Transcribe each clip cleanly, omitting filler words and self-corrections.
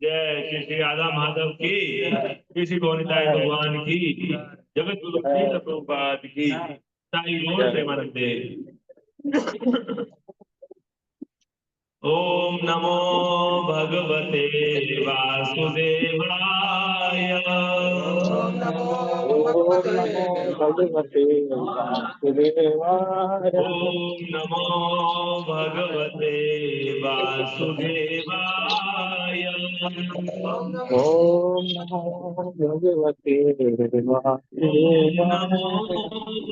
जय श्री श्री राधा माधव की, श्री श्री गोविंदाय भगवान की, जगत गुरु श्रील प्रभुपाद की, साई गौर प्रेमानंदे। ओम नमो भगवते वासुदेवाय। ओम नमो भगवते वासुदेवाय। ओम नमो भगवते वासुदेवाय। ओम नमो भगवते ओम नमो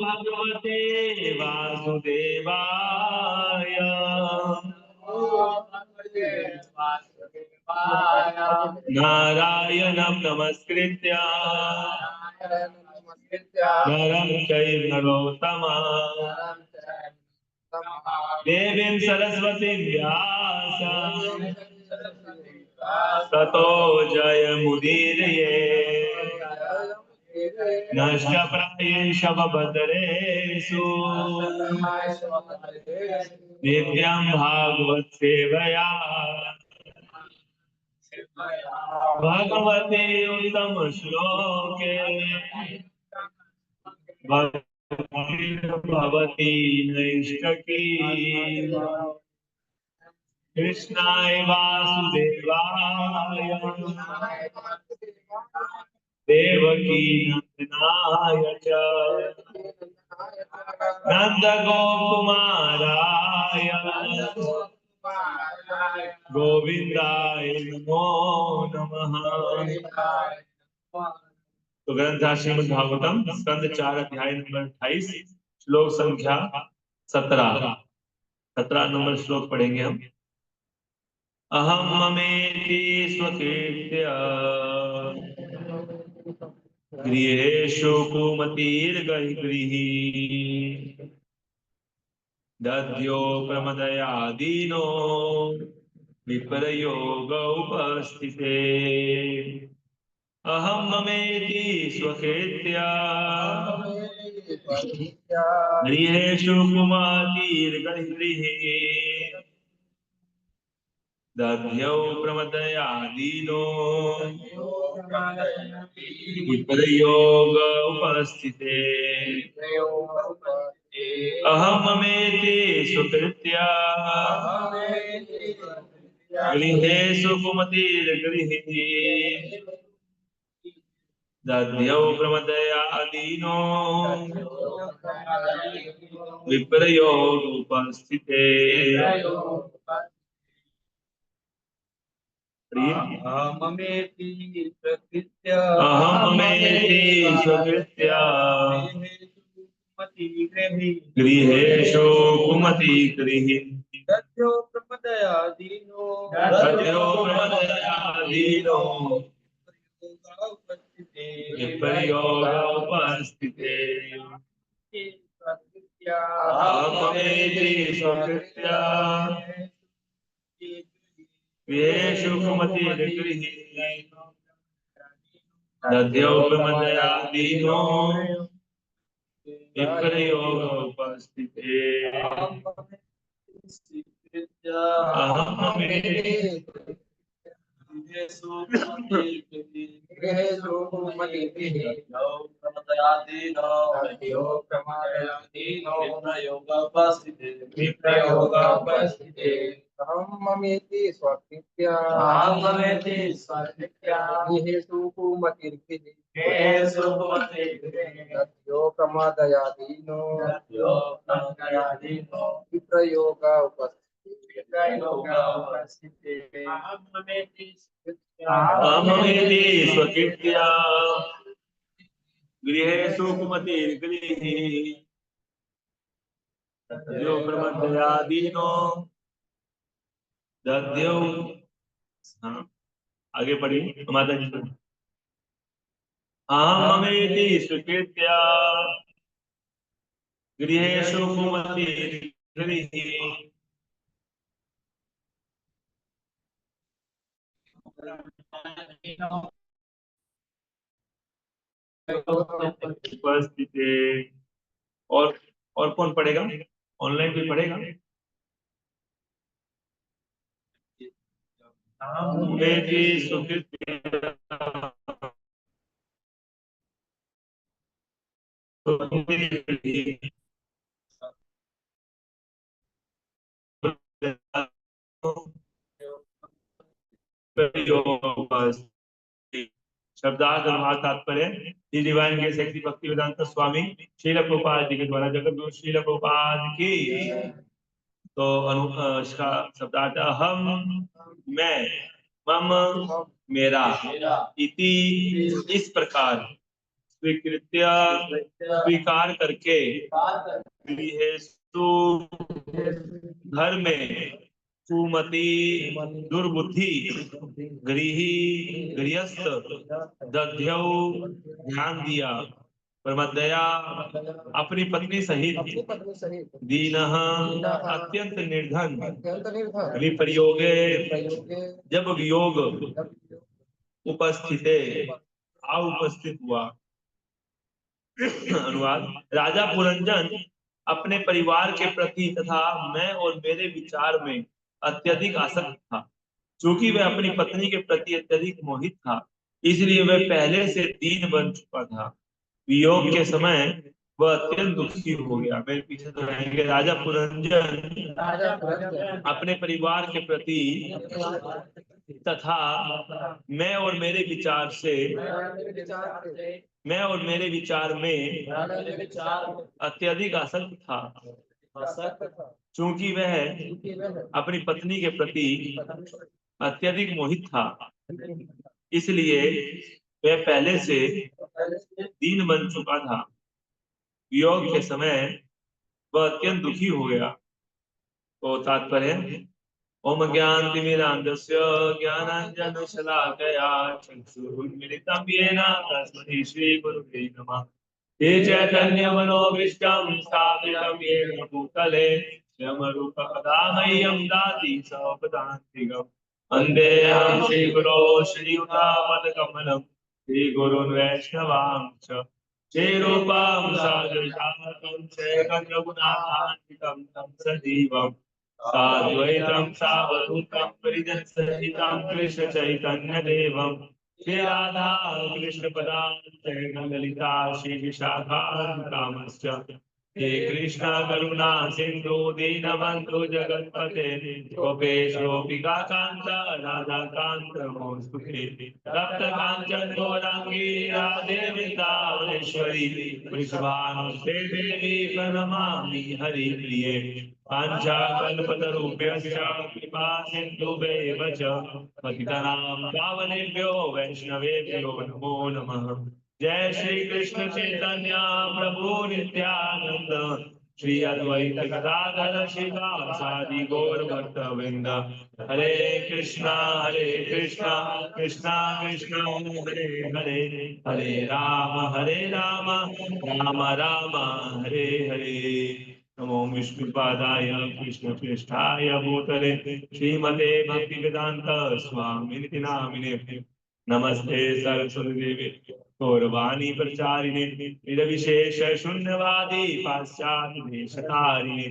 वासुदेवाय। भगवते वासुदेवाय। नारायणं नमस्कृत्य नरं चैव नरोत्तमं देवीं सरस्वतीं व्यासं ततो जयमुदीरये। नश्च प्रायेषु भद्रेषु नित्यं भागवत सेवया भगवते उत्तम श्लोके भगवती नैष्ठकी। कृष्णाय वासुदेवाय देवकी नंदनाय च नंदगोकुमाराय गोविंदाय नमो नमः। तो ग्रंथ श्रीमद् भागवतम स्कंद 4 अध्याय नंबर 28 श्लोक संख्या 17 नंबर श्लोक पढ़ेंगे हम। अहम ममेति स्वकीर्त्य गृहेषु कुमतिर्गृही दध्यो प्रमदयादीनो विप्रयोग उपस्थिते। अहम ममेति स्वकीर्त्य गृहेषु कुमतिर्गृही दध्यौ प्रमदयादीनो विप्रयोग उपस्थिते। अहम ममेति स्वकृत्य गृहेषु कुमतिर्गृही दध्यौ प्रमदयादीनो विप्रयोगोपस्थिते अहमेति प्रकृत्य अहमेति स्वकृत्य गृहेषु कुमति गृहि दध्यो प्रमदयादीनो विप्रयोगोपस्थिते अहमेति स्वकृत्य गृहेषु कुमति गृहि दध्यौ प्रमदयादीनो विप्रयोगोपस्थिते अहमेति अहमेति स्वकृत्य गृहेषु कुमतिर्भिः तद्यो प्रमादयादीनो विप्रयोग उपस्थिते अहमेति स्वकृत्य गृहेषु कुमति गृहि दध्यौ प्रमदयादीनो दध्यौ। हाँ, आगे पढ़िए माता जी। अहमेति स्वीकृत्य गृहेषु कुमति गृहि उपस्थिते। और कौन पढ़ेगा? ऑनलाइन भी पढ़ेगा? अहमेति स्वीकृत्य शब्दार्थ अनुवाद तात्पर्य श्री डिवाइन के शक्ति भक्ति वेदांत स्वामी श्रील प्रभुपाद जी के द्वारा जगत गुरु श्रील प्रभुपाद की। तो इसका शब्दार्थ अहम मैं, मम मेरा, इति इस प्रकार, स्वीकृत्य स्वीकार करके, गृहेषु घर में, सुमति दुर्बुद्धि, गृही गृहस्थ, दध्यौ ध्यान दिया, प्रमदया अपनी पत्नी सहित, दीनः अत्यंत निर्धन, विप्रयोगे जब वियोग, उपस्थिते उपस्थित हुआ। अनुवाद। राजा पुरंजन अपने परिवार के प्रति तथा मैं और मेरे विचार में अत्यधिक आसक्त था। चूंकि वह अपनी पत्नी के प्रति अत्यधिक मोहित था, इसलिए वह पहले से दीन बन चुका था। वियोग के समय वह अत्यंत दुखी हो गया। मेरे पीछे तो रहेंगे। राजा पुरंजन अपने परिवार के प्रति तथा मैं और मेरे विचार में अत्यधिक आसक्त था। चूंकि वह अपनी पत्नी के प्रति अत्यधिक मोहित था, इसलिए वह पहले से दीन बन चुका था। वियोग के समय वह अत्यंत दुखी हो गया। तो तात्पर्य ओम ज्ञानतिमिरान्धस्य ज्ञानाञ्जनशलाकया चक्षुरुन्मीलितं येन तस्मै श्रीगुरुवे नमः। हे चैतन्यमनोभीष्टं स्थापितं येन भूतले स्वयंरूपकदा मह्यं ददाति स्वपदान्तिकम्। वन्देऽहं श्रीगुरो श्रीयुतापदकमलं श्रीगुरुन् वैष्णवांश्च श्रीरूपं साग्रजातं शैकचरघुनाथान्वितं तं सजीवम् साद्वैतं सावधूतं परिजनसहितं कृष्ण चैतन्य देवं श्री राधा कृष्ण पदान्त ललिता श्री विशाखान्वितांश्च हे कृष्णा करुणा सिंधु दीनबंधु जगत्पते गोपेश गोपिका कांत राधा कांत नमोस्तुते तप्त कांचन गौरांगी राधे वृंदावनेश्वरी वृषभानुसुते देवी प्रणमामि हरिप्रिये पांचाकल्पतरुभ्यश्च कृपा सिन्धुभ्येव च पतितानां पावनेभ्यो वैष्णवेभ्यो नमो नमः। जय श्री कृष्ण चैतन्य प्रभु नित्यानंद श्री अद्वैत गदाधर श्रीवासादि गौर भक्त वृंद हरे कृष्णा कृष्णा कृष्णा हरे हरे हरे राम राम राम हरे हरे। नमो विष्णुपादाय कृष्ण पृष्ठाय भूतले श्रीमते भक्ति वेदांत स्वामिनिति नामिने नमस्ते सरस्वती देवी गौरवाणी प्रचारिणे निर्विशेष शून्यवादी पाश्चात्य देशतारिणे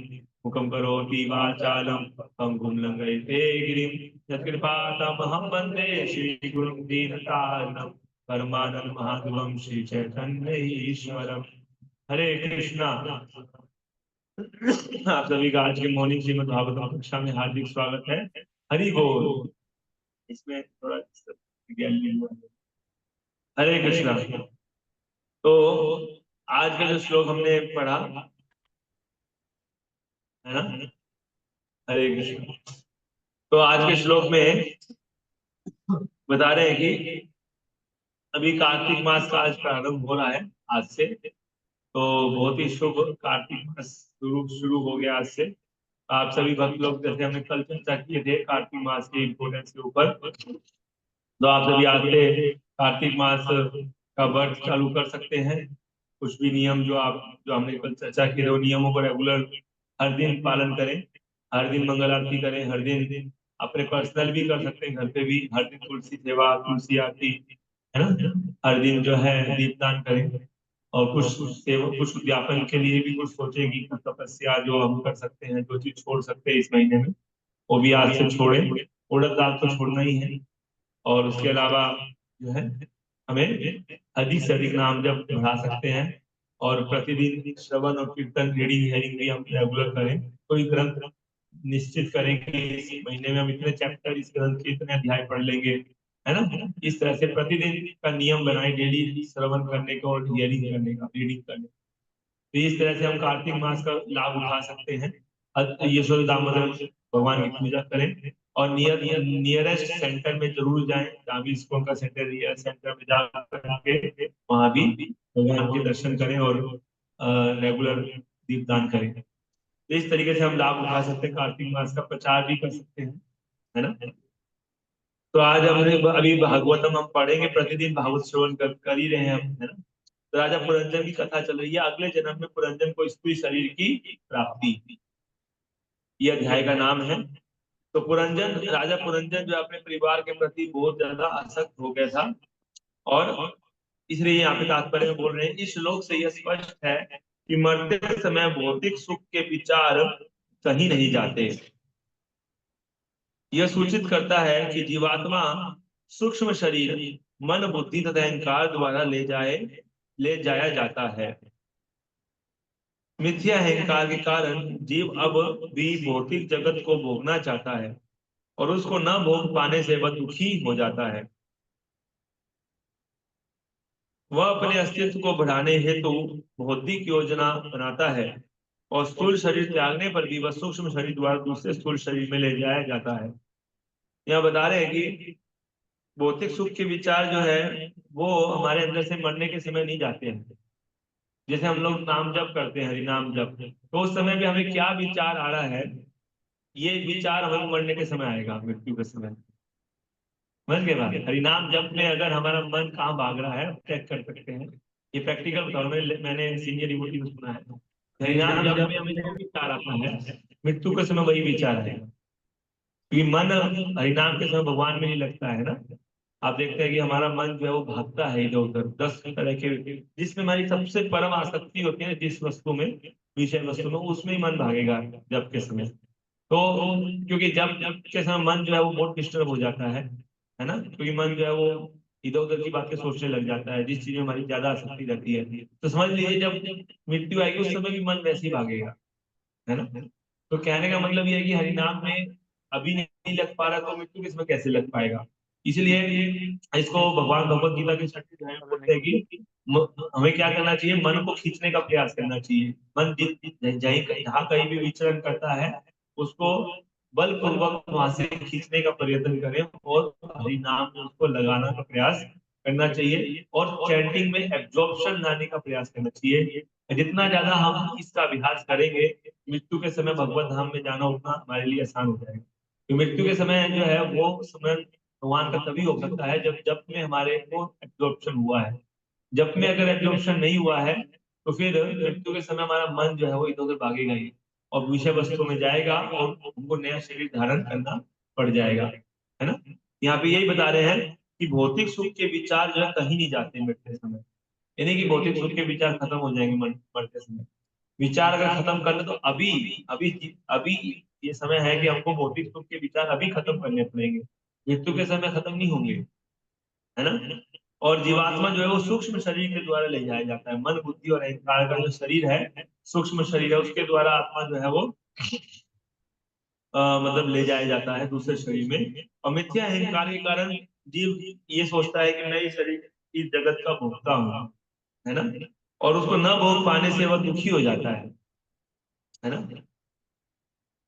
मुखं करोति वाचालं पंगुं लंघयते गिरिं यत्कृपातमहं वन्दे श्रीगुरुं दीनतारिणं परमानंद माधवं श्री चैतन्य ईश्वरम्। हरे कृष्णा। आप सभी का आज के मॉर्निंग श्रीमद् भागवतम कक्षा में हार्दिक स्वागत है। हरि बोल। इसमें थोड़ा हरे कृष्णा। तो आज का जो श्लोक हमने पढ़ा है ना, हरे कृष्ण, तो आज के श्लोक में बता रहे हैं कि अभी कार्तिक मास का आज प्रारंभ हो रहा है आज से, तो बहुत ही शुभ कार्तिक मास शुरू हो गया आज से। आप सभी भक्त लोग, जैसे हमने कल चर्चा किए थे कार्तिक मास के इम्पोर्टेंस के ऊपर, तो आप सभी आज से कार्तिक मास का व्रत चालू कर सकते हैं। कुछ भी नियम जो हमने कल चर्चा किए वो नियमों को रेगुलर हर दिन पालन करें, हर दिन मंगल आरती करें, हर दिन अपने पर्सनल भी कर सकते हैं, घर पे भी हर दिन तुलसी सेवा, तुलसी आरती, है ना, हर दिन जो है दीपदान करें। और कुछ उद्यापन के लिए भी कुछ सोचें कि कुछ तपस्या जो हम कर सकते हैं, जो चीज छोड़ सकते हैं इस महीने में, वो भी आज से छोड़ें। उड़द दाल तो छोड़ना ही है। और उसके अलावा जो है हमें अधिक से अधिक नाम जप बढ़ा सकते हैं, और प्रतिदिन श्रवण और कीर्तन रीडिंग हेयरिंग भी हम रेगुलर करें। कोई ग्रंथ निश्चित करें कि इस महीने में हम इतने चैप्टर इस ग्रंथ के इतने अध्याय पढ़ लेंगे, है ना। इस तरह से प्रतिदिन का नियम बनाए, डेली श्रवण करने का और हियरिंग करने का, रीडिंग करने का। तो इस तरह से हम कार्तिक मास का लाभ उठा सकते हैं। यशोदा दामोदर भगवान की पूजा करें, और नियरेस्ट सेंटर में जरूर जाएं, जहाँ भी स्कूल का सेंटर सेंटर में जाकर वहां भी भगवान के दर्शन करें और रेगुलर दीपदान करें। तो इस तरीके से हम लाभ उठा सकते हैं, कार्तिक मास का प्रचार भी कर सकते हैं, है ना। तो आज हमने अभी भागवतम हम पढ़ेंगे, प्रतिदिन भागवत श्रवण कर ही रहे हैं हम, है ना। तो राजा पुरंजन की कथा चल रही है, अगले जन्म में पुरंजन को स्त्री शरीर की प्राप्ति, ये अध्याय का नाम है। तो राजा पुरंजन जो अपने परिवार के प्रति बहुत ज्यादा आसक्त हो गया था, और इसलिए यहाँ पे तात्पर्य में बोल रहे हैं। इस श्लोक से यह स्पष्ट है कि मरते समय भौतिक सुख के विचार कहीं नहीं जाते। यह सूचित करता है कि जीवात्मा सूक्ष्म शरीर, मन, बुद्धि तथा अहंकार द्वारा ले जाया जाता है। मिथ्या अहंकार के कारण जीव अब भी भौतिक जगत को भोगना चाहता है, और उसको न भोग पाने से वह दुखी हो जाता है। वह अपने अस्तित्व को बढ़ाने हेतु बौद्धिक योजना बनाता है, और स्थूल शरीर त्यागने पर भी वह सूक्ष्म शरीर द्वारा दूसरे स्थूल शरीर में ले जाया जाता है। यह बता रहे हैं कि भौतिक सुख के विचार जो है वो हमारे अंदर से मरने के समय नहीं जाते हैं। जैसे हम लोग नाम जप करते हैं, हरिनाम जप, तो उस समय भी हमें क्या विचार आ रहा है, ये विचार हमें मरने के समय आएगा, मृत्यु के समय। समझ गए बात। हरिनाम जप में अगर हमारा मन कहाँ भाग रहा है चेक कर सकते हैं। ये प्रैक्टिकल बता रहा हूं, मैंने सीनियर डिवोटी में सुना है। हरिनाम जप में हमें जो विचार आता है, मृत्यु के समय वही विचार आएगा, क्योंकि मन हरिनाम के समय भगवान में नहीं लगता है ना। आप देखते हैं कि हमारा मन जो है वो भागता है इधर उधर 10 तरह के, जिसमें हमारी सबसे परम आसक्ति होती है जिस वस्तु में, विषय वस्तु में, उसमें ही मन भागेगा जब के समय। तो क्योंकि जब के समय मन जो है वो बहुत डिस्टर्ब हो जाता है ना, क्योंकि मन जो है वो इधर उधर की बातें सोचने लग जाता है, जिस चीज में हमारी ज्यादा आसक्ति रहती है। तो समझ लीजिए जब मृत्यु आएगी उस समय भी मन वैसे ही भागेगा, है ना। तो कहने का मतलब ये है कि हरिनाम में अभी नहीं लग पा रहा तो मृत्यु के समय कैसे लग पाएगा। इसलिए इसको भगवान भगवत गीता के छठे अध्याय में बोलते हैं कि हमें क्या करना चाहिए, मन को खींचने का प्रयास करना चाहिए। मन जहाँ कहीं भी विचरण करता है उसको बलपूर्वक वहां से खींचने का प्रयत्न करें और हरिनाम में उसको लगाना का प्रयास करना चाहिए, और चैंटिंग में एब्जॉर्प्शन लाने का प्रयास करना चाहिए। जितना ज्यादा हम इसका अभ्यास करेंगे, मृत्यु के समय भगवत धाम में जाना उतना हमारे लिए आसान हो जाएगा। तो मृत्यु के समय जो है वो स्मरण भगवान का तभी हो सकता है जब जब में हमारे को एब्जॉर्प्शन हुआ है। जब में अगर एब्जॉर्प्शन नहीं हुआ है तो फिर मृत्यु के समय हमारा मन जो है वो इधर उधर भागेगा ही, और विषय वस्तु में जाएगा और हमको नया शरीर धारण करना पड़ जाएगा, है ना। यहाँ पे यही बता रहे हैं कि भौतिक सुख के विचार जो है कहीं नहीं जाते मरते समय। यानी कि भौतिक सुख के विचार खत्म हो जाएंगे मरते समय। विचार अगर खत्म करने तो अभी अभी अभी ये समय है कि हमको भौतिक सुख के विचार अभी खत्म करने पड़ेंगे, मृत्यु के समय खत्म नहीं होंगे, है ना। और जीवात्मा जो है वो सूक्ष्म शरीर के द्वारा ले जाया जाता है। मन बुद्धि और अहंकार का जो शरीर है, सूक्ष्म शरीर है, उसके द्वारा आत्मा जो है वो मतलब ले जाया जाता है दूसरे शरीर में। और मिथ्या अहंकार के कारण जीव ये सोचता है कि मैं इस शरीर इस जगत का भोगता हूँ, है ना। और उसको न भोग पाने से वह दुखी हो जाता है ना।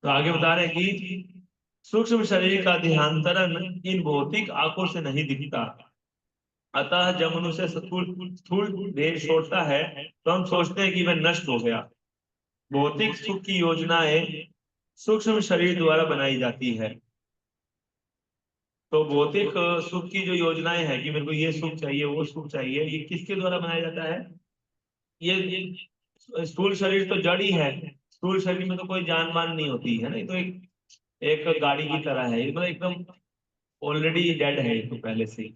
तो आगे बता रहे हैं कि सूक्ष्म शरीर का देहांतरण इन भौतिक आंखों से नहीं दिखता, अतः जब मनुष्य स्थूल स्थूल देह छोड़ता है तो हम सोचते हैं कि वह नष्ट हो गया। भौतिक सुख की योजनाएं सूक्ष्म शरीर द्वारा बनाई जाती है। तो भौतिक सुख की जो योजनाएं हैं कि मेरे को ये सुख चाहिए वो सुख चाहिए, ये किसके द्वारा बनाया जाता है। ये स्थूल शरीर तो जड़ ही है, स्थूल शरीर में तो कोई जान मान नहीं होती है ना, ये तो एक गाड़ी की तरह है, ये मतलब एकदम ऑलरेडी डेड है ये तो पहले से ही।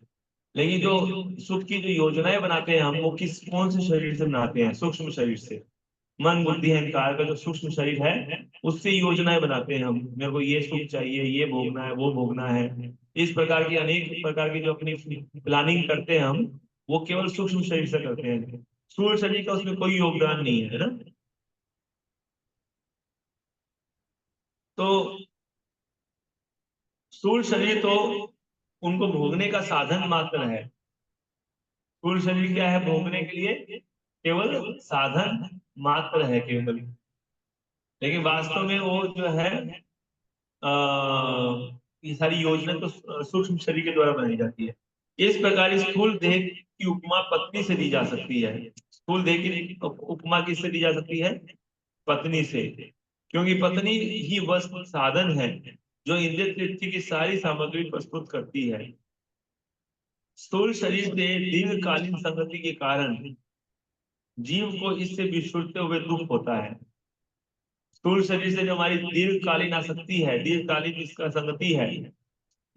लेकिन जो सुख की जो योजनाएं बनाते हैं हम, वो किस कौन से शरीर से बनाते हैं, सूक्ष्म शरीर से। मन बुद्धि अहंकार का जो सूक्ष्म शरीर है उससे योजनाएं बनाते हैं हम, मेरे को ये सुख चाहिए, ये भोगना है, वो भोगना है। इस प्रकार की अनेक प्रकार की जो अपनी प्लानिंग करते हैं हम, वो केवल सूक्ष्म शरीर से करते हैं। स्थूल शरीर का उसमें कोई योगदान नहीं है ना। तो स्थूल शरीर तो उनको भोगने का साधन मात्र है। स्थूल शरीर क्या है, भोगने के लिए केवल साधन मात्र है केवल। लेकिन वास्तव में वो जो है ये सारी योजना तो सूक्ष्म शरीर के द्वारा बनाई जाती है। इस प्रकार स्थूल देह की उपमा पत्नी से दी जा सकती है। स्थूल देह की उपमा किससे दी जा सकती है, पत्नी से। क्योंकि पत्नी ही वह साधन है जो इंद्रिय तृप्ति की सारी सामग्री प्रस्तुत करती है। स्थूल शरीर से दीर्घकालीन संगति के कारण जीव को इससे विछुड़ते हुए दुख होता है। स्थूल शरीर से जो हमारी दीर्घकालीन आसक्ति है, दीर्घकालीन इसका संगति है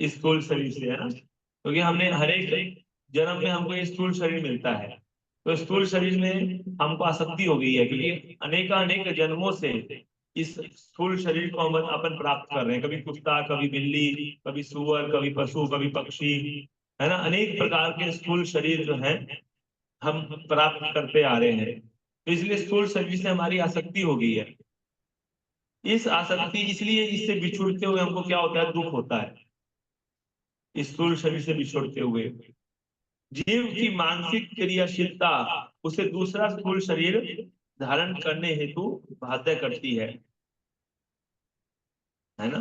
इस स्थूल शरीर से, है ना। क्योंकि हमने हर एक जन्म में हमको ये स्थूल शरीर मिलता है, तो स्थूल शरीर में हमको आसक्ति हो गई है, क्योंकि अनेक जन्मों से इस स्थूल शरीर को हम अपन प्राप्त कर रहे हैं। कभी कुत्ता, कभी बिल्ली, कभी सुअर, कभी पशु, कभी पक्षी, है ना। अनेक प्रकार के स्थूल शरीर जो है हम प्राप्त करते आ रहे हैं। तो इसलिए स्थूल शरीर से हमारी आसक्ति हो गई है। इस आसक्ति इसलिए इससे बिछुड़ते हुए हमको क्या होता है, दुख होता है स्थूल शरीर से बिछुड़ते हुए। जीव की मानसिक क्रियाशीलता उसे दूसरा स्थूल शरीर धारण करने हेतु बाध्य करती है ना।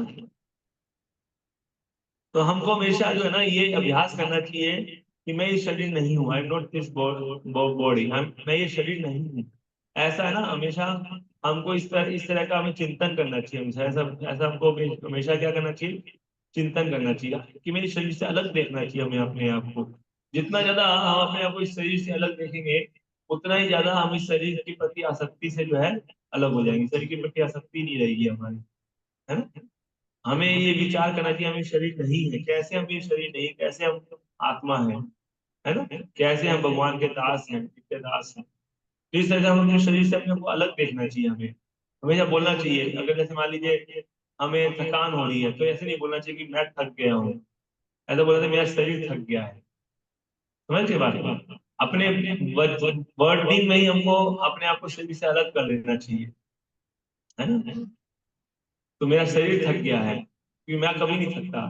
तो हमको हमेशा जो है ना ये अभ्यास करना चाहिए कि मैं ये शरीर नहीं हूँ, I am not this body, मैं ये शरीर नहीं हूँ। ऐसा है ना, हमेशा हमको इस तरह का हमें चिंतन करना चाहिए। हमेशा ऐसा ऐसा हमको हमेशा क्या करना चाहिए, चिंतन करना चाहिए कि मेरे शरीर से अलग देखना चाहिए हमें अपने आप को। जितना ज्यादा हम अपने आप को इस शरीर से अलग देखेंगे उतना ही ज्यादा हम इस शरीर के प्रति आसक्ति से जो है अलग हो जाएंगे, शरीर के प्रति आसक्ति नहीं रहेगी हमारी, है ना। हमें ये विचार करना चाहिए हमें शरीर नहीं है, कैसे हम ये शरीर नहीं है, कैसे हम आत्मा है ना, कैसे हम भगवान के दास हैं, नित्य दास हैं। तो इस तरह से हम अपने शरीर से अपने को अलग देखना चाहिए। हमें हमेशा बोलना चाहिए, अगर जैसे मान लीजिए हमें थकान हो रही है तो ऐसे नहीं बोलना चाहिए कि मैं थक गया हूँ, ऐसा बोलना चाहिए मेरा शरीर थक गया है। समझ के बात को? अपने वर्डिंग में ही हमको अपने आप को शरीर से अलग कर लेना चाहिए, है ना। तो मेरा शरीर थक गया है, क्योंकि मैं कभी नहीं थकता,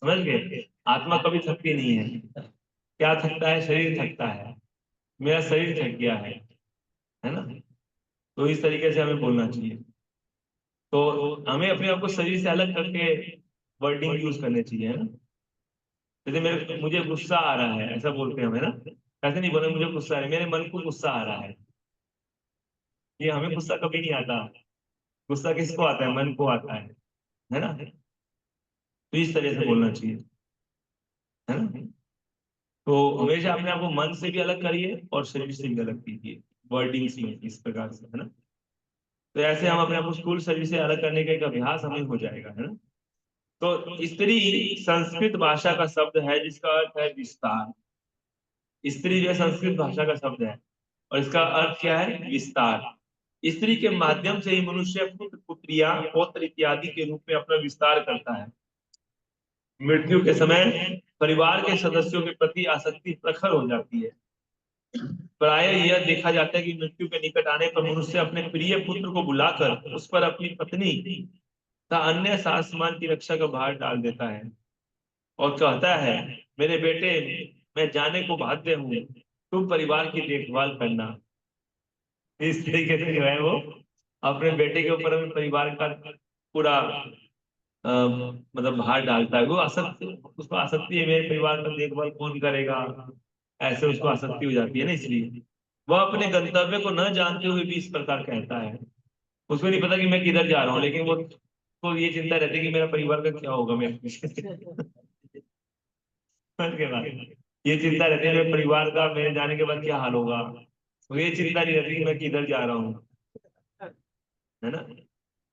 समझ गए। आत्मा कभी थकती नहीं है। क्या थकता है? शरीर थकता है। मेरा शरीर थक गया है ना। तो इस तरीके से हमें बोलना चाहिए। तो हमें अपने आप को शरीर से अलग करके वर्डिंग यूज करने चाहिए, है ना। जैसे मेरे मुझे गुस्सा आ रहा है, ऐसा बोलते हैं हमें ना। ऐसे नहीं बोले मुझे गुस्सा आ रहा है, मेरे मन को गुस्सा आ रहा है। ये हमें गुस्सा कभी नहीं आता। गुस्सा किसको आता है? मन को आता है ना। तो इस तरह से बोलना चाहिए, है ना। तो हमेशा अपने आप को मन से भी अलग करिए और शरीर से भी अलग कीजिए वर्डिंग्स में, इस प्रकार से, है ना। तो ऐसे हम अपने आप को स्थूल शरीर से अलग करने का एक अभ्यास हमें हो जाएगा, है ना। तो स्त्री संस्कृत भाषा का शब्द है जिसका अर्थ है विस्तार। स्त्री जो है संस्कृत भाषा का शब्द है और इसका अर्थ क्या है? विस्तार। स्त्री के माध्यम से ही मनुष्य पुत्र पुत्रियां पौत्र इत्यादि के रूप में अपना विस्तार करता है। मृत्यु के समय परिवार के सदस्यों के प्रति आसक्ति प्रखर हो जाती है। प्राय यह देखा जाता है कि मृत्यु के निकट आने पर मनुष्य अपने प्रिय पुत्र को बुलाकर उस पर अपनी पत्नी तथा अन्य सास समाज की रक्षा का भार डाल देता है और कहता है, मेरे बेटे, मैं जाने को बाध्य हूँ, तुम परिवार की देखभाल करना। इस तरीके से जो है वो अपने बेटे के ऊपर अपने परिवार का पूरा मतलब भार डालता है। वो आसक्ति, उसको आसक्ति है, मेरे परिवार का देखभाल कौन करेगा, ऐसे उसको आसक्ति हो जाती है ना। इसलिए वह अपने गंतव्य को न जानते हुए भी इस प्रकार कहता है। उसको नहीं पता कि मैं किधर जा रहा हूँ, लेकिन वो को ये चिंता रहती है कि मेरा परिवार का क्या होगा मेरे पीछे। समझ के बाद ये चिंता रहती है मेरे परिवार का मेरे जाने के बाद क्या हाल होगा। तो ये चिंता नहीं रहती कि मैं किधर जा रहा हूँ, है ना।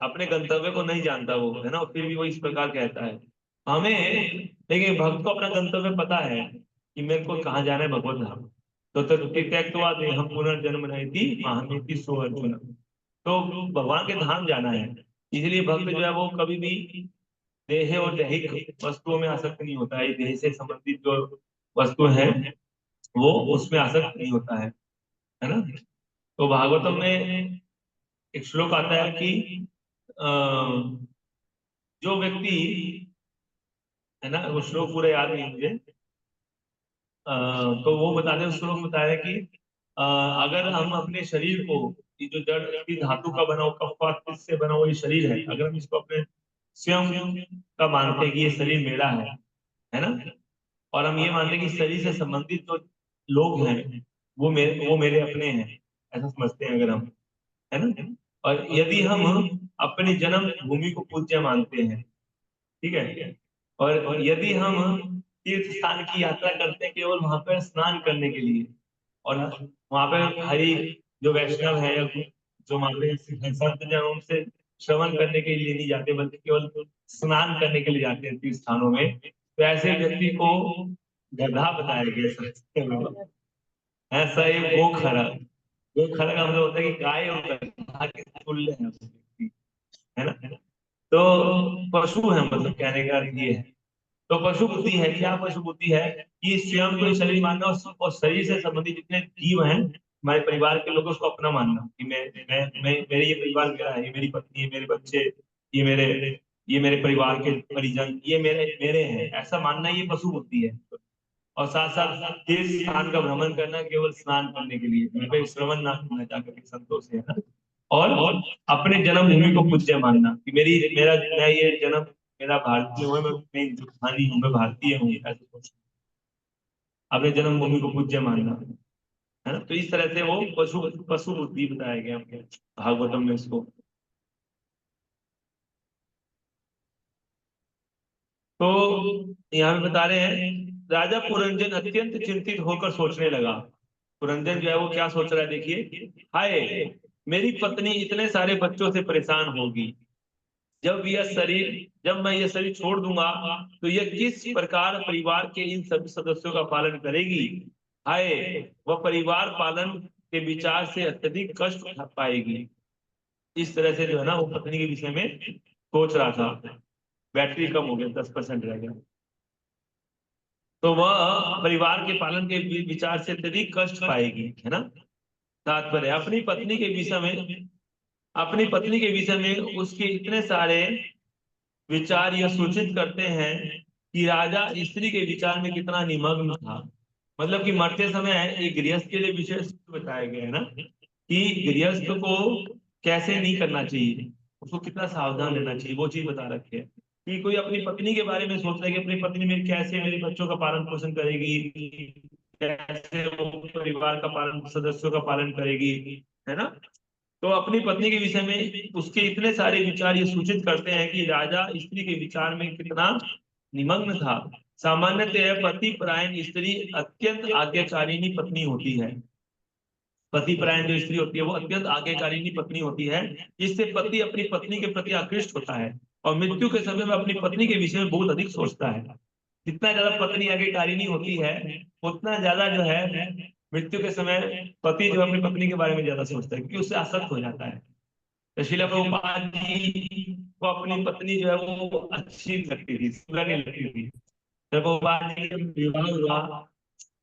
अपने गंतव्य को नहीं जानता वो, है ना, और फिर भी वो इस प्रकार कहता है हमें। लेकिन भक्त को अपना गंतव्य पता है कि मेरे को कहाँ जाना है, भगवत धाम। तो त्यक्त्वा देहं पुनर्जन्म नयति महामिति सो अर्जुन। तो भगवान के धाम जाना है। इसलिए भक्त जो है वो कभी भी देह और दैहिक वस्तुओं में आसक्त नहीं होता है। देह से संबंधित जो वस्तु है वो उसमें आसक्त नहीं होता है ना। तो भागवतम में एक श्लोक आता है कि अ, जो व्यक्ति, है ना, वो श्लोक पूरा याद नहीं मुझे। तो वो बताते हैं, उस श्लोक में बताया कि अगर हम अपने शरीर को, ये जो जड़ की धातु का बना हुआ कफ वात से बना हुआ ये शरीर है, अगर हम इसको अपने स्वयं का मानते हैं कि ये शरीर मेरा है ना, और हम ये मानते हैं कि शरीर से संबंधित जो लोग हैं वो मेरे अपने हैं, ऐसा समझते हैं अगर हम, है ना। और यदि हम अपनी जन्म भूमि को पूज्य मानते हैं, ठीक है, और यदि हम तीर्थ स्थान की यात्रा करते हैं केवल वहां पर स्नान करने के लिए, और वहां पे हरि जो वैष्णव है या जो वहां पे संत जन उनसे श्रवण करने के लिए नहीं जाते बल्कि केवल स्नान करने के लिए जाते हैं तीर्थ स्थानों में, तो ऐसे व्यक्ति को गधा बताया गया संस्कृत में। ऐसा एक गोखरा, गोखरा का मतलब होता है कि गाय और गधा के तुल्य है उस व्यक्ति, है ना। तो पशु है, मतलब कहने का अर्थ ये है। तो पशु बुद्धि है। क्या पशु बुद्धि है? कि स्वयं को शरीर मानना और शरीर से संबंधित जितने जीव हैं हमारे परिवार के लोग उसको अपना मानना कि मैं मेरे ये परिवार मेरा है, ये मेरी पत्नी है, मेरे बच्चे, ये मेरे ये मेरे परिवार के परिजन, ये मेरे मेरे हैं, ऐसा मानना ये पशु बुद्धि है। और साथ साथ तीर्थ स्थान का भ्रमण करना केवल स्नान करने के लिए, वहाँ पे श्रवण ना करना जाकर के संतोष है ना। और अपने जन्मभूमि को पूज्य मानना कि मैं ये जन्म मेरा भारतीय हूँ, मैं हिंदुस्तानी हूँ, मैं भारतीय हूँ, ऐसे सोचना। अपने जन्मभूमि को पूज्य मानना, है ना। तो इस तरह से वो पशु पशु बुद्धि बताया गया हमको भागवतम में इसको। तो यहाँ पे बता रहे हैं, राजा पुरंजन अत्यंत चिंतित होकर सोचने लगा। पुरंजन जो है वो क्या सोच रहा है, देखिए, हाय, मेरी पत्नी इतने सारे बच्चों से परेशान होगी। जब मैं यह शरीर छोड़ दूंगा तो यह किस प्रकार परिवार के इन सभी सदस्यों का पालन करेगी। हाय, वह परिवार पालन के विचार से अत्यधिक कष्ट उठा पाएगी। इस तरह से जो है ना वो पत्नी के विषय में सोच रहा था। बैटरी कम हो गया, 10% रह गया। तो वह परिवार के पालन के विचार से अत्यधिक कष्ट पाएगी, है ना। तात्पर्य अपनी पत्नी के विषय में उसके इतने सारे विचार यह सूचित करते हैं कि राजा स्त्री के विचार में कितना निमग्न था। मतलब कि मरते समय एक गृहस्थ के लिए विशेष बताया गया है ना, कि गृहस्थ को कैसे नहीं करना चाहिए, उसको कितना सावधान रहना चाहिए, वो चीज बता रखी है। कि कोई अपनी पत्नी के बारे में सोच रहा है कि अपनी पत्नी मेरी कैसे मेरे बच्चों का पालन पोषण करेगी, कैसे वो परिवार का पालन सदस्यों का पालन करेगी, है ना। तो अपनी पत्नी के विषय में उसके इतने सारे विचार ये सूचित करते हैं कि राजा स्त्री के विचार में कितना निमग्न था। सामान्यतः पति परायण स्त्री अत्यंत आज्ञाकारिणी पत्नी होती है। पति परायण जो स्त्री होती है वो अत्यंत आज्ञाकारिणी पत्नी होती है। इससे पति अपनी पत्नी के प्रति आकृष्ट होता है और मृत्यु के समय में अपनी पत्नी के विषय में बहुत अधिक सोचता है। जितना ज्यादा पत्नी आज्ञाकारिणी होती है उतना ज्यादा जो है मृत्यु के समय पति जो अपनी पत्नी के बारे में ज्यादा सोचता है, क्योंकि उससे आसक्त हो जाता है। तो श्रील प्रभुपाद जी को अपनी पत्नी जो है वो अच्छी लगती थी, सुंदर नहीं लगती थी। जब प्रभुपाद जी का विवाह हुआ,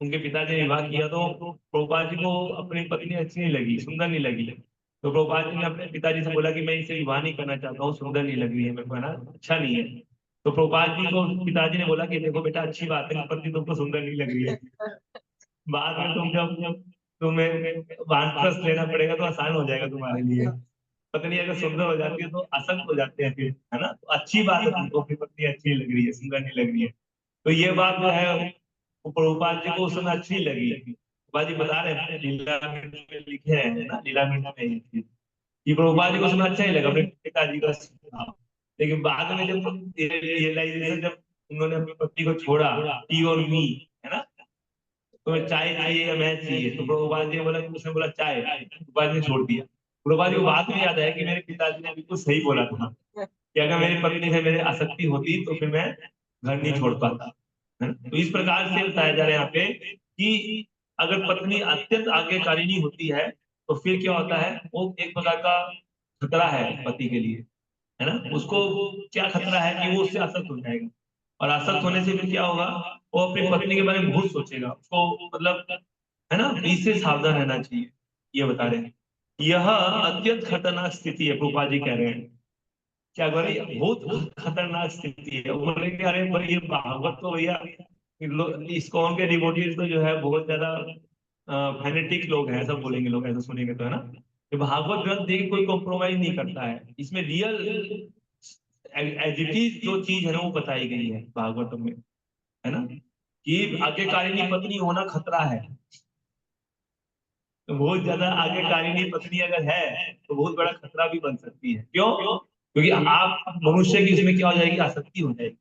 उनके पिताजी ने विवाह किया, तो प्रभुपाद जी को अपनी पत्नी अच्छी नहीं लगी, सुंदर नहीं लगी। तो प्रभुपाद जी ने अपने पिताजी से बोला कि मैं इसे विवाह नहीं करना चाहता हूँ, सुंदर नहीं लग रही है मेरे को, है ना, अच्छा नहीं है। तो प्रभुपाद जी को पिताजी ने बोला कि देखो बेटा, अच्छी बात है, पत्नी तुमको सुंदर नहीं लग रही है, बाद में तुम जब तुम्हें वानप्रस्थ लेना पड़ेगा तो आसान हो जाएगा तुम्हारे लिए। पत्नी अगर सुंदर हो जाती है तो असंग हो जाते हैं फिर, है ना। तो अच्छी बात है, तुमको अपनी पत्नी अच्छी लग रही है, सुंदर नहीं लग रही है। तो ये बात जो है वो प्रभुपाद जी को उस समय अच्छी लगी। प्रभुपाद जी बता रहे हैं, लीलामृत में लिखे हैं ना, लीलामृत में ये चीज कि प्रभुपाद जी को उस समय अच्छा ही लगा अपने पिताजी का सुझाव। लेकिन बाद में जब रियलाइजेशन, जब उन्होंने अपनी पत्नी को छोड़ा, टी और मी, है ना, तुम्हें चाय चाहिए या मैं चाहिए, तो प्रभुपाद जी ने बोला, उसने बोला चाय, प्रभुपाद ने छोड़ दिया। प्रभुपाद जी को बात में याद है कि मेरे पिताजी ने बिल्कुल सही बोला था कि अगर मेरी पत्नी से मेरे आसक्ति होती तो फिर मैं घर नहीं छोड़ पाता, है ना? तो इस प्रकार से बताया जा रहा है यहाँ पे कि अगर पत्नी अत्यंत आज्ञाकारिणी होती है तो फिर क्या होता है, वो एक प्रकार का खतरा है पति के लिए, है ना। उसको क्या खतरा है कि वो उससे आसक्त हो जाएगा, और आसक्त होने से फिर क्या होगा, वो अपनी पत्नी के बारे में बहुत सोचेगा, उसको मतलब, है ना, इससे सावधान रहना चाहिए। ये बता रहे हैं यह अत्यंत खतरनाक स्थिति है, प्रभुपाद जी कह रहे हैं। क्या बोले, बहुत खतरनाक स्थिति है। वो बोले कि अरे भाई, ये भागवत तो भैया इस्कॉन के डिवोटीज तो जो है बहुत ज्यादा फैनेटिक लोग हैं, सब बोलेंगे लोग, ऐसा सुनेंगे तो, है ना। ये भागवत ग्रंथ देख कोई कॉम्प्रोमाइज नहीं करता है, इसमें रियल एज इट इज जो चीज है ना वो बताई गई है भागवतम में, है ना, कि आज्ञाकारिणी पत्नी होना खतरा है। तो बहुत ज्यादा आज्ञाकारिणी पत्नी अगर है तो बहुत बड़ा खतरा भी बन सकती है। क्यों? क्योंकि आप मनुष्य की इसमें क्या हो जाएगी, आसक्ति हो जाएगी।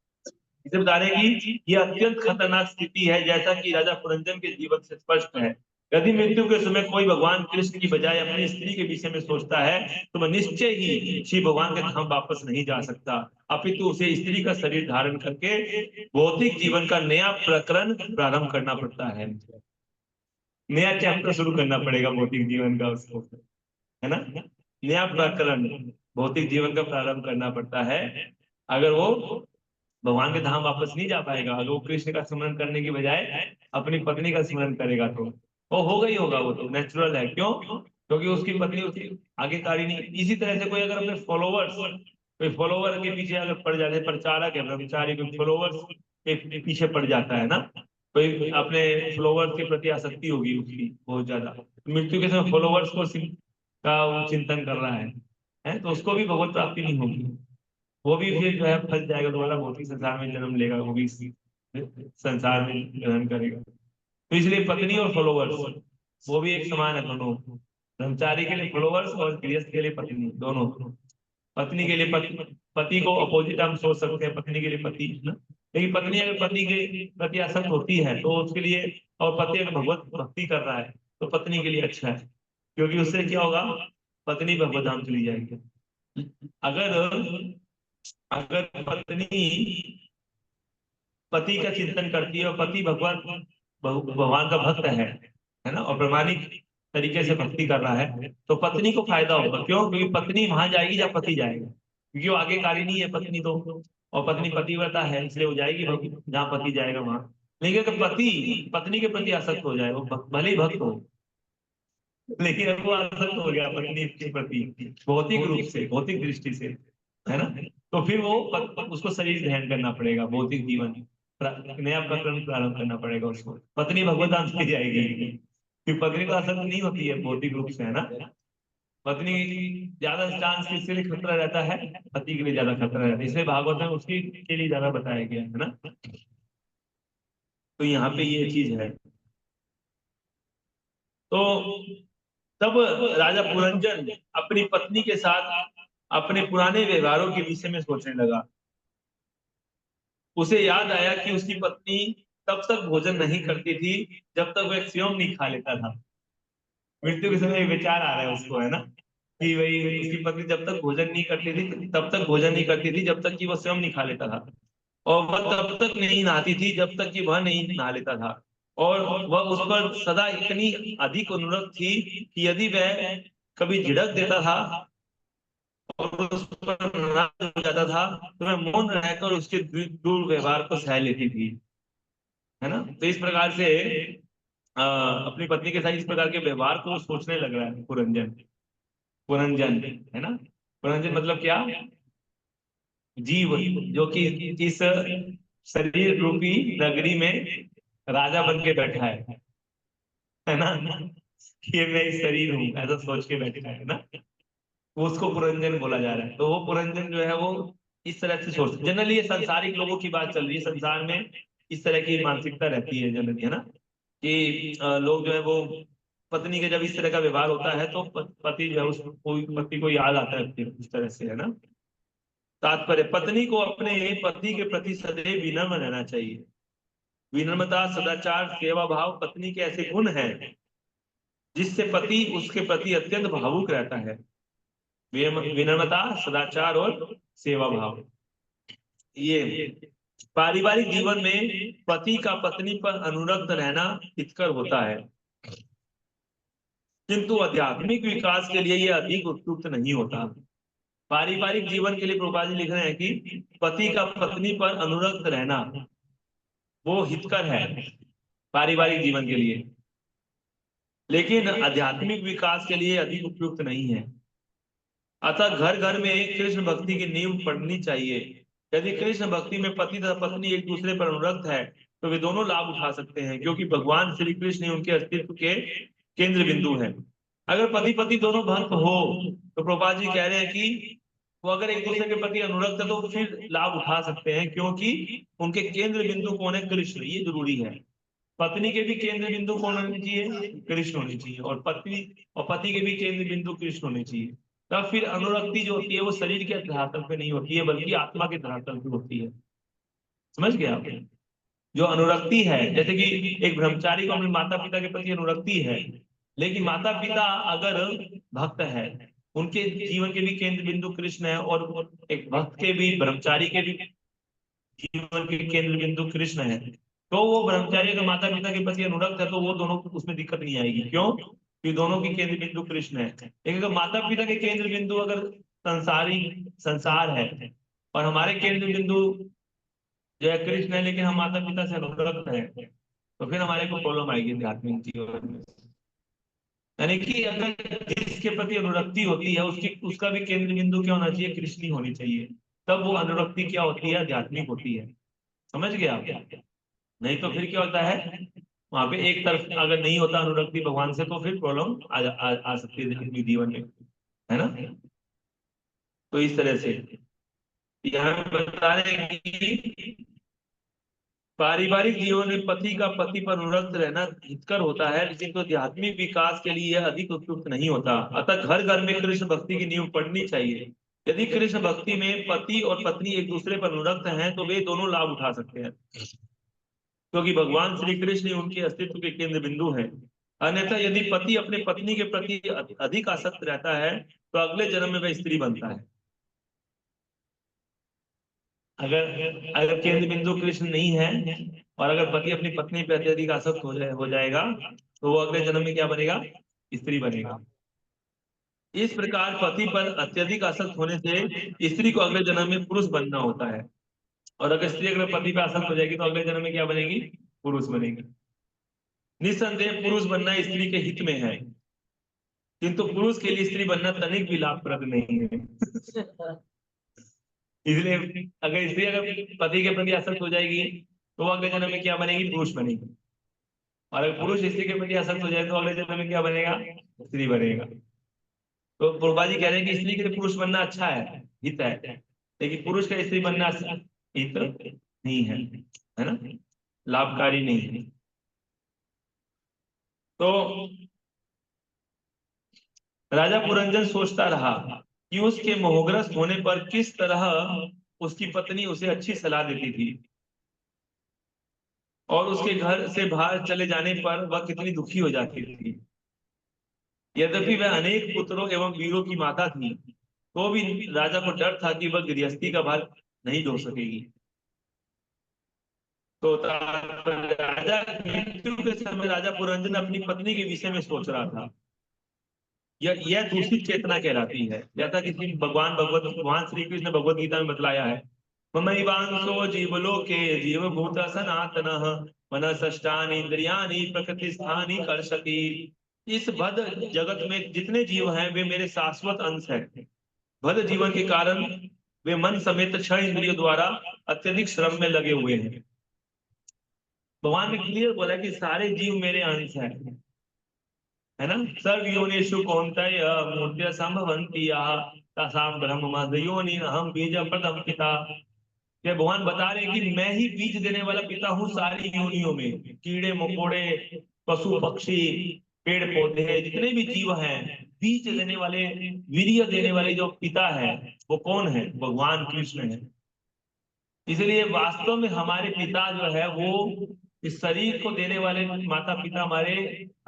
इसे बता रहे हैं कि यह अत्यंत खतरनाक स्थिति है, जैसा कि राजा पुरंजन के जीवन से स्पष्ट है। यदि मृत्यु के समय कोई भगवान कृष्ण की बजाय अपनी स्त्री के विषय में सोचता है तो वह निश्चय ही श्री भगवान के धाम वापस नहीं जा सकता, अपितु उसे स्त्री का शरीर धारण करके भौतिक जीवन का नया प्रकरण प्रारंभ करना पड़ता है। नया चैप्टर शुरू करना पड़ेगा भौतिक जीवन का उसको, है ना। नया प्रकरण भौतिक जीवन का प्रारंभ करना पड़ता है अगर वो भगवान के धाम वापस नहीं जा पाएगा। अगर वो कृष्ण का स्मरण करने की बजाय अपनी पत्नी का स्मरण करेगा तो वो होगा ही होगा, वो तो नेचुरल है। क्यों? क्योंकि उसकी पत्नी उसकी आज्ञाकारी नहीं। इसी तरह से कोई अगर अपने फॉलोवर्स, कोई फॉलोवर के पीछे अगर पड़ जाते हैं, प्रचारक है ब्रह्मचारी, कोई फॉलोवर्स के पीछे पड़ जाता है ना, कोई अपने फॉलोवर्स के प्रति आसक्ति होगी उसकी बहुत ज्यादा, मृत्यु के समय फॉलोवर्स को का वो चिंतन कर रहा है तो उसको भी भगवत प्राप्ति नहीं होगी। वो भी फिर जो है फंस जाएगा, दोबारा भौतिक संसार में जन्म लेगा, वो भी इसी संसार में जन्म करेगा। तो इसलिए पत्नी और फॉलोवर्स वो भी एक समान है दोनों। ब्रह्मचारी के लिए फॉलोवर्स और गृहस्थ के लिए पत्नी, दोनों। पत्नी के लिए पति को अपोजिट हम सोच सकते हैं, पत्नी के लिए पति, है ना। लेकिन पत्नी अगर पति के प्रति आसक्त होती है तो उसके लिए, और पति अगर भगवत भक्ति कर रहा है तो पत्नी के लिए अच्छा है, क्योंकि उससे क्या होगा, पत्नी भगवत धाम चली जाएगी। अगर अगर पत्नी पति का चिंतन करती है और पति भगवान का भक्त है ना, और प्रमाणिक तरीके से भक्ति कर रहा है तो पत्नी को फायदा होगा। क्यों? क्योंकि पत्नी वहां जाएगी जहाँ पति जाएगा, क्योंकि वो आज्ञाकारी नहीं है पत्नी तो, और पत्नी पतिव्रता है, इसलिए वो जाएगी जहाँ पति जाएगा वहां। लेकिन अगर पति पत्नी के प्रति आसक्त हो जाए, वो भले ही भक्त हो, लेकिन अब वो आसक्त हो गया पत्नी के प्रति भौतिक रूप से, भौतिक दृष्टि से, है ना, तो फिर वो उसको शरीर ध्यान करना पड़ेगा, भौतिक जीवन नया प्रकरण प्रारंभ करना पड़ेगा उसको। पत्नी भगवत चली जाएगी, फिर पत्नी तो आसक्त नहीं होती है भौतिक रूप से, है ना। पत्नी ज्यादा चांस किसके लिए खतरा रहता है, पति के लिए ज्यादा खतरा रहता है, इसलिए भागवत में उसके के लिए ज्यादा बताया गया है ना। तो यहाँ पे ये चीज है। तो तब राजा पुरंजन अपनी पत्नी के साथ अपने पुराने व्यवहारों के विषय में सोचने लगा। उसे याद आया कि उसकी पत्नी तब तक भोजन नहीं करती थी जब तक वह स्वयं नहीं खा लेता था। मृत्यु के समय विचार आ रहा है उसको, है ना, कि भाई उसकी पत्नी जब तक भोजन नहीं करती थी, तब तक भोजन नहीं करती थी जब तक कि वह स्वयं नहीं खा लेता था, और वह तब तक नहीं नहाती थी जब तक कि वह नहीं नहा लेता था, और वह उस पर सदा इतनी अधिक अनुरक्त थी कि यदि वह कभी झिड़क देता था और उस पर नाराज हो जाता था तो वह मौन रहकर उसके दुर्व्यवहार को सह लेती थी, है ना। तो इस प्रकार से अपनी पत्नी के साथ इस प्रकार के व्यवहार को सोचने लग रहा है पुरंजन। पुरंजन, है ना, पुरंजन मतलब क्या, जीव, जो कि इस शरीर रूपी नगरी में राजा बन के बैठा है ना, कि ये मैं इस शरीर हूँ ऐसा सोच के बैठा है ना, वो उसको पुरंजन बोला जा रहा है। तो वो पुरंजन जो है वो इस तरह से सोचते, जनरली ये संसारिक लोगों की बात चल रही है, संसार में इस तरह की मानसिकता रहती है जनरली, है ना, कि लोग जो है वो पत्नी के जब इस तरह का व्यवहार होता है तो पति जो है उसको, पति को याद आता है फिर इस तरह से, है ना। तात्पर्य, पत्नी को अपने पति के प्रति सदैव विनम्र रहना चाहिए। विनम्रता, सदाचार, सेवा भाव पत्नी के ऐसे गुण हैं जिससे पति उसके प्रति अत्यंत भावुक रहता है। विनम्रता, सदाचार और सेवा भाव, ये पारिवारिक जीवन में पति का पत्नी पर अनुरक्त रहना हितकर होता है, किंतु आध्यात्मिक विकास के लिए यह अधिक उपयुक्त नहीं होता। पारिवारिक जीवन के लिए प्रभुपाद जी लिख रहे हैं कि पति का पत्नी पर अनुरक्त रहना वो हितकर है पारिवारिक जीवन के लिए, लेकिन आध्यात्मिक विकास के लिए अधिक उपयुक्त नहीं है। अतः घर घर में कृष्ण भक्ति की नींव पड़नी चाहिए। यदि कृष्ण भक्ति में पति तथा पत्नी एक दूसरे पर अनुरक्त है तो वे दोनों लाभ उठा सकते हैं, क्योंकि भगवान श्री कृष्ण ही उनके अस्तित्व के केंद्र बिंदु है। अगर पति पत्नी दोनों भक्त हो तो प्रभुपाद जी कह रहे हैं कि वो अगर एक दूसरे के प्रति अनुरक्त है तो फिर लाभ उठा सकते हैं, क्योंकि उनके केंद्र बिंदु कौन है, कृष्ण, ये जरूरी है। पत्नी के भी केंद्र बिंदु कौन होने चाहिए, कृष्ण होने चाहिए, और पत्नी और पति के भी केंद्र बिंदु कृष्ण होने चाहिए। तब फिर अनुरक्ति जो होती है वो शरीर के धरातल पे नहीं होती है बल्कि आत्मा के धरातल पे होती है। समझ गए आप। जो अनुरक्ति है, जैसे कि एक ब्रह्मचारी को अपने माता पिता के प्रति अनुरक्ति है, लेकिन माता पिता अगर भक्त है, उनके जीवन के भी केंद्र बिंदु कृष्ण है, और एक भक्त के भी, ब्रह्मचारी के भी जीवन के केंद्र बिंदु कृष्ण है, तो वो ब्रह्मचारी अगर माता पिता के प्रति अनुरक्त है तो वो दोनों, उसमें दिक्कत नहीं आएगी। क्यों, कि दोनों के केंद्र बिंदु कृष्ण है। लेकिन अगर माता पिता के केंद्र बिंदु अगर संसारी संसार है और हमारे केंद्र बिंदु जो है कृष्ण है, लेकिन हम माता पिता से अनुरक्त है, तो फिर हमारे को प्रॉब्लम आएगी आध्यात्मिक जीवन में। यानी कि अगर जिसके प्रति अनुरक्ति होती है उसकी, उसका भी केंद्र बिंदु क्या होना चाहिए, कृष्ण ही होनी चाहिए। तब वो अनुरक्ति क्या होती है, आध्यात्मिक होती है। समझ गए आप। नहीं तो फिर क्या होता है, वहां पे एक तरफ अगर नहीं होता अनुरक्ति भगवान से तो फिर प्रॉब्लम आ सकती है अपने जीवन में, है ना। तो इस तरह से यहाँ पे बता रहे हैं कि पारिवारिक जीवन में पति का पति पर अनुरक्त रहना हितकर होता है, लेकिन तो आध्यात्मिक विकास के लिए यह अधिक उपयुक्त नहीं होता। अतः घर घर में कृष्ण भक्ति की नींव पड़नी चाहिए। यदि कृष्ण भक्ति में पति और पत्नी एक दूसरे पर अनुरक्त हैं तो वे दोनों लाभ उठा सकते हैं, क्योंकि भगवान श्री कृष्ण ही उनके अस्तित्व के केंद्र बिंदु हैं। अन्यथा यदि पति अपने पत्नी के प्रति अधिक आसक्त रहता है तो अगले जन्म में वह स्त्री बनता है। अगर अगर केंद्र बिंदु कृष्ण नहीं है और अगर पति अपनी पत्नी पर अत्यधिक आसक्त हो जाएगा तो वो अगले जन्म में क्या बनेगा, स्त्री बनेगा। इस प्रकार पति पर अत्यधिक आसक्त होने से स्त्री को अगले जन्म में पुरुष बनना होता है, और अगर स्त्री अगर पति पर आसक्त हो जाएगी तो अगले जन्म में क्या बनेगी, पुरुष बनेगा। निस्संदेह पुरुष बनना स्त्री के हित में है, किंतु पुरुष के लिए स्त्री बनना तनिक भी लाभप्रद नहीं है। इसलिए अगर स्त्री अगर पति के प्रति आसक्त हो जाएगी तो वो अगले जन्म में क्या बनेगी? पुरुष बनेगी। और अगर पुरुष स्त्री के प्रति आसक्त हो जाए तो अगले जन्म में क्या बनेगा? स्त्री बनेगा। तो प्रभुपाद जी कह रहे हैं कि स्त्री के लिए पुरुष बनना अच्छा है, हित है, लेकिन पुरुष का स्त्री बनना हित नहीं है ना, लाभकारी नहीं है। तो राजा पुरंजन सोचता रहा कि उसके मोहग्रस्त होने पर किस तरह उसकी पत्नी उसे अच्छी सलाह देती थी और उसके घर से बाहर चले जाने पर वह कितनी दुखी हो जाती थी। यद्यपि वह अनेक पुत्रों एवं वीरों की माता थी, तो भी राजा को डर था कि वह गृहस्थी का भार नहीं ढो सकेगी। तो राजा मृत्यु के समय राजा पुरंजन अपनी पत्नी के विषय में सोच रहा था। यह दूसरी चेतना कहलाती है, जैसा कि भगवान श्री कृष्ण ने भगवत गीता में बतलाया है। ममैवांसो जीवलोके जीवभूत सनातनः मनसष्टानि इंद्रियाणि प्रकृति स्थानि कर्षति। इस भद जगत में जितने जीव हैं वे मेरे शाश्वत अंश हैं। भद जीवन के कारण वे मन समेत 6 इंद्रियों द्वारा अत्यधिक श्रम में लगे हुए हैं। भगवान ने क्लियर बोला कि सारे जीव मेरे अंश हैं, है ना। सर्व योनिषु कौन्तेय मूर्त्य संभवन्ति याः तासां ब्रह्म मद योनि अहम बीज प्रथम पिता। ये भगवान बता रहे हैं कि मैं ही बीज देने वाला पिता हूँ सारी योनियों में। कीड़े मकोड़े, पशु पक्षी, पेड़ पौधे, जितने भी जीव हैं, बीज देने वाले, वीर्य देने वाले जो पिता है वो कौन है? भगवान कृष्ण है। इसलिए वास्तव में हमारे पिता जो है वो इस शरीर को देने वाले माता पिता हमारे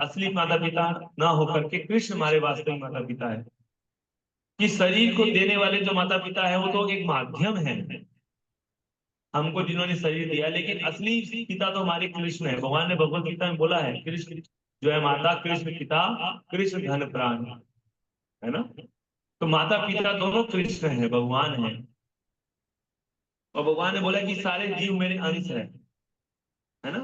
असली माता पिता ना होकर के कृष्ण हमारे वास्तविक माता पिता है। कि शरीर को देने वाले जो माता पिता है वो तो एक माध्यम है हमको, जिन्होंने शरीर दिया, लेकिन असली पिता तो हमारे कृष्ण है। भगवान ने भगवत गीता में बोला है, कृष्ण जो है माता, कृष्ण पिता, कृष्ण धन प्राण, है ना। तो माता पिता दोनों कृष्ण है, भगवान है। और भगवान ने बोला कि सारे जीव मेरे अंश है ना।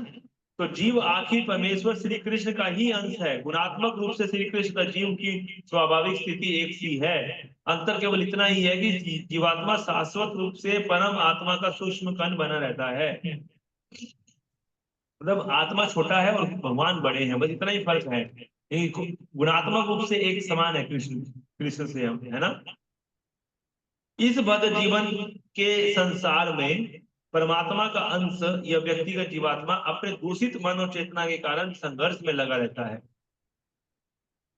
तो जीव आखिर परमेश्वर श्री कृष्ण का ही अंश है। गुणात्मक रूप से श्री कृष्ण का जीव की स्वाभाविक स्थिति एक सी है। अंतर केवल इतना ही है कि जीवात्मा शाश्वत रूप से परम आत्मा का सूक्ष्म कण बना रहता है। मतलब आत्मा छोटा है और भगवान बड़े हैं, बस इतना ही फर्क है। गुणात्मक रूप से एक समान है कृष्ण से हम, है ना। इस बद्ध जीवन के संसार में परमात्मा का अंश या व्यक्तिगत जीवात्मा अपने दूषित मन और चेतना के कारण संघर्ष में लगा रहता है।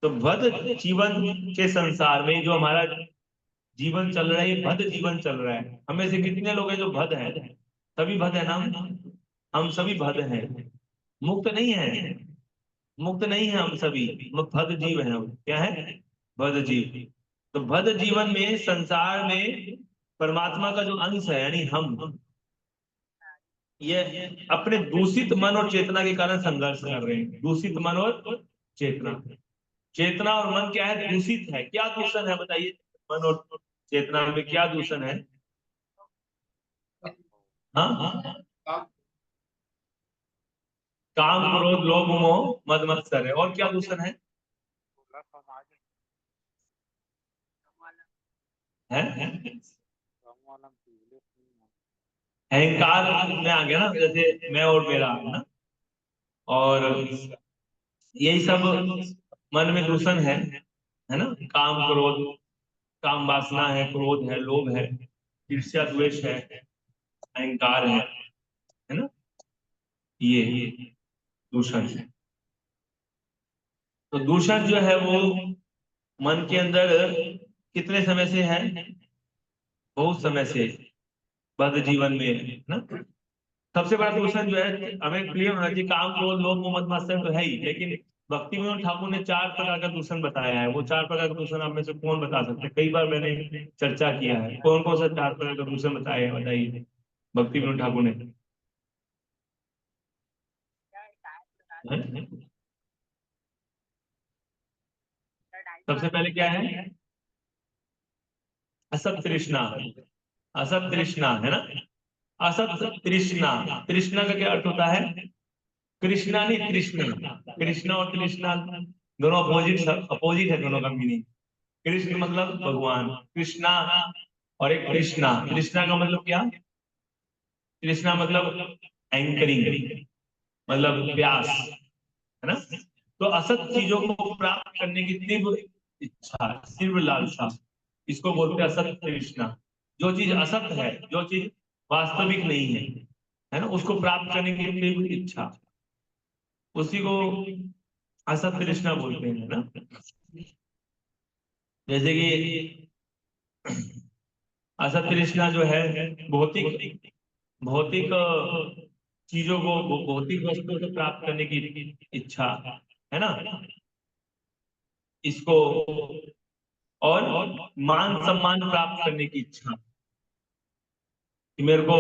तो बद्ध जीवन के संसार में जो हमारा जीवन चल रहा है, बद्ध जीवन चल रहा है। हमें से कितने लोग हैं जो बद्ध है? सभी बद्ध है ना, हम सभी बद्ध हैं, मुक्त नहीं है, मुक्त नहीं है हम सभी, बद्ध जीव हैं हम। क्या है? बद्ध जीव। तो बद्ध जीवन में, संसार में परमात्मा का जो अंश है यानी हम, ये अपने दूषित मन और चेतना के कारण संघर्ष कर रहे हैं। दूषित मन और चेतना, चेतना और मन क्या है? दूषित है। क्या दूषण है बताइए? मन और चेतना में क्या दूषण है? हाँ, काम क्रोध लोभ मोह मद मत्सर है। और क्या दूषण है? अहंकार में आ गया ना, जैसे मैं और मेरा, है ना। और यही सब मन में दूषण है ना। काम क्रोध, काम वासना है, क्रोध है, लोभ है, ईर्ष्या द्वेष है, अहंकार है ना। ये दूषण है। तो दूषण जो है वो मन के अंदर कितने समय से है? बहुत समय से, बद्ध जीवन में, है ना। सबसे बड़ा दूषण जो है हमें क्लियर होना चाहिए, काम क्रोध लोभ मोह मद मत्सर तो है ही, लेकिन भक्ति विनोद ठाकुर ने 4 प्रकार का दूषण बताया है। वो 4 प्रकार का दूषण आप में से कौन बता सकते हैं? कई बार मैंने चर्चा किया है, कौन कौन सा 4 प्रकार का दूषण बताया है, बताइए भक्ति विनोद ठाकुर ने। सबसे पहले क्या है? असत तृष्णा, असत तृष्णा, है ना। असत तृष्णा, तृष्णा का क्या अर्थ होता है? कृष्णा नहीं, कृष्णा। कृष्णा और तृष्णा दोनों अपोजिट अपोजिट है, दोनों का मीनिंग। कृष्ण मतलब भगवान, कृष्णा और एक कृष्णा। कृष्णा का मतलब क्या? कृष्णा मतलब एंकरिंग, मतलब प्यास, है ना। तो असत चीजों को प्राप्त करने की तीव्र इच्छा, तीव्र लालसा, इसको बोलते हैं असत तृष्णा। जो चीज असत है, जो चीज वास्तविक नहीं है ना, उसको प्राप्त करने की तीव्र इच्छा, उसी को असत तृष्णा बोलते हैं ना। जैसे कि असत तृष्णा जो है भौतिक भौतिक चीजों को, भौतिक वस्तुओं से प्राप्त करने की इच्छा, है ना, इसको। और मान सम्मान प्राप्त करने की इच्छा, कि मेरे को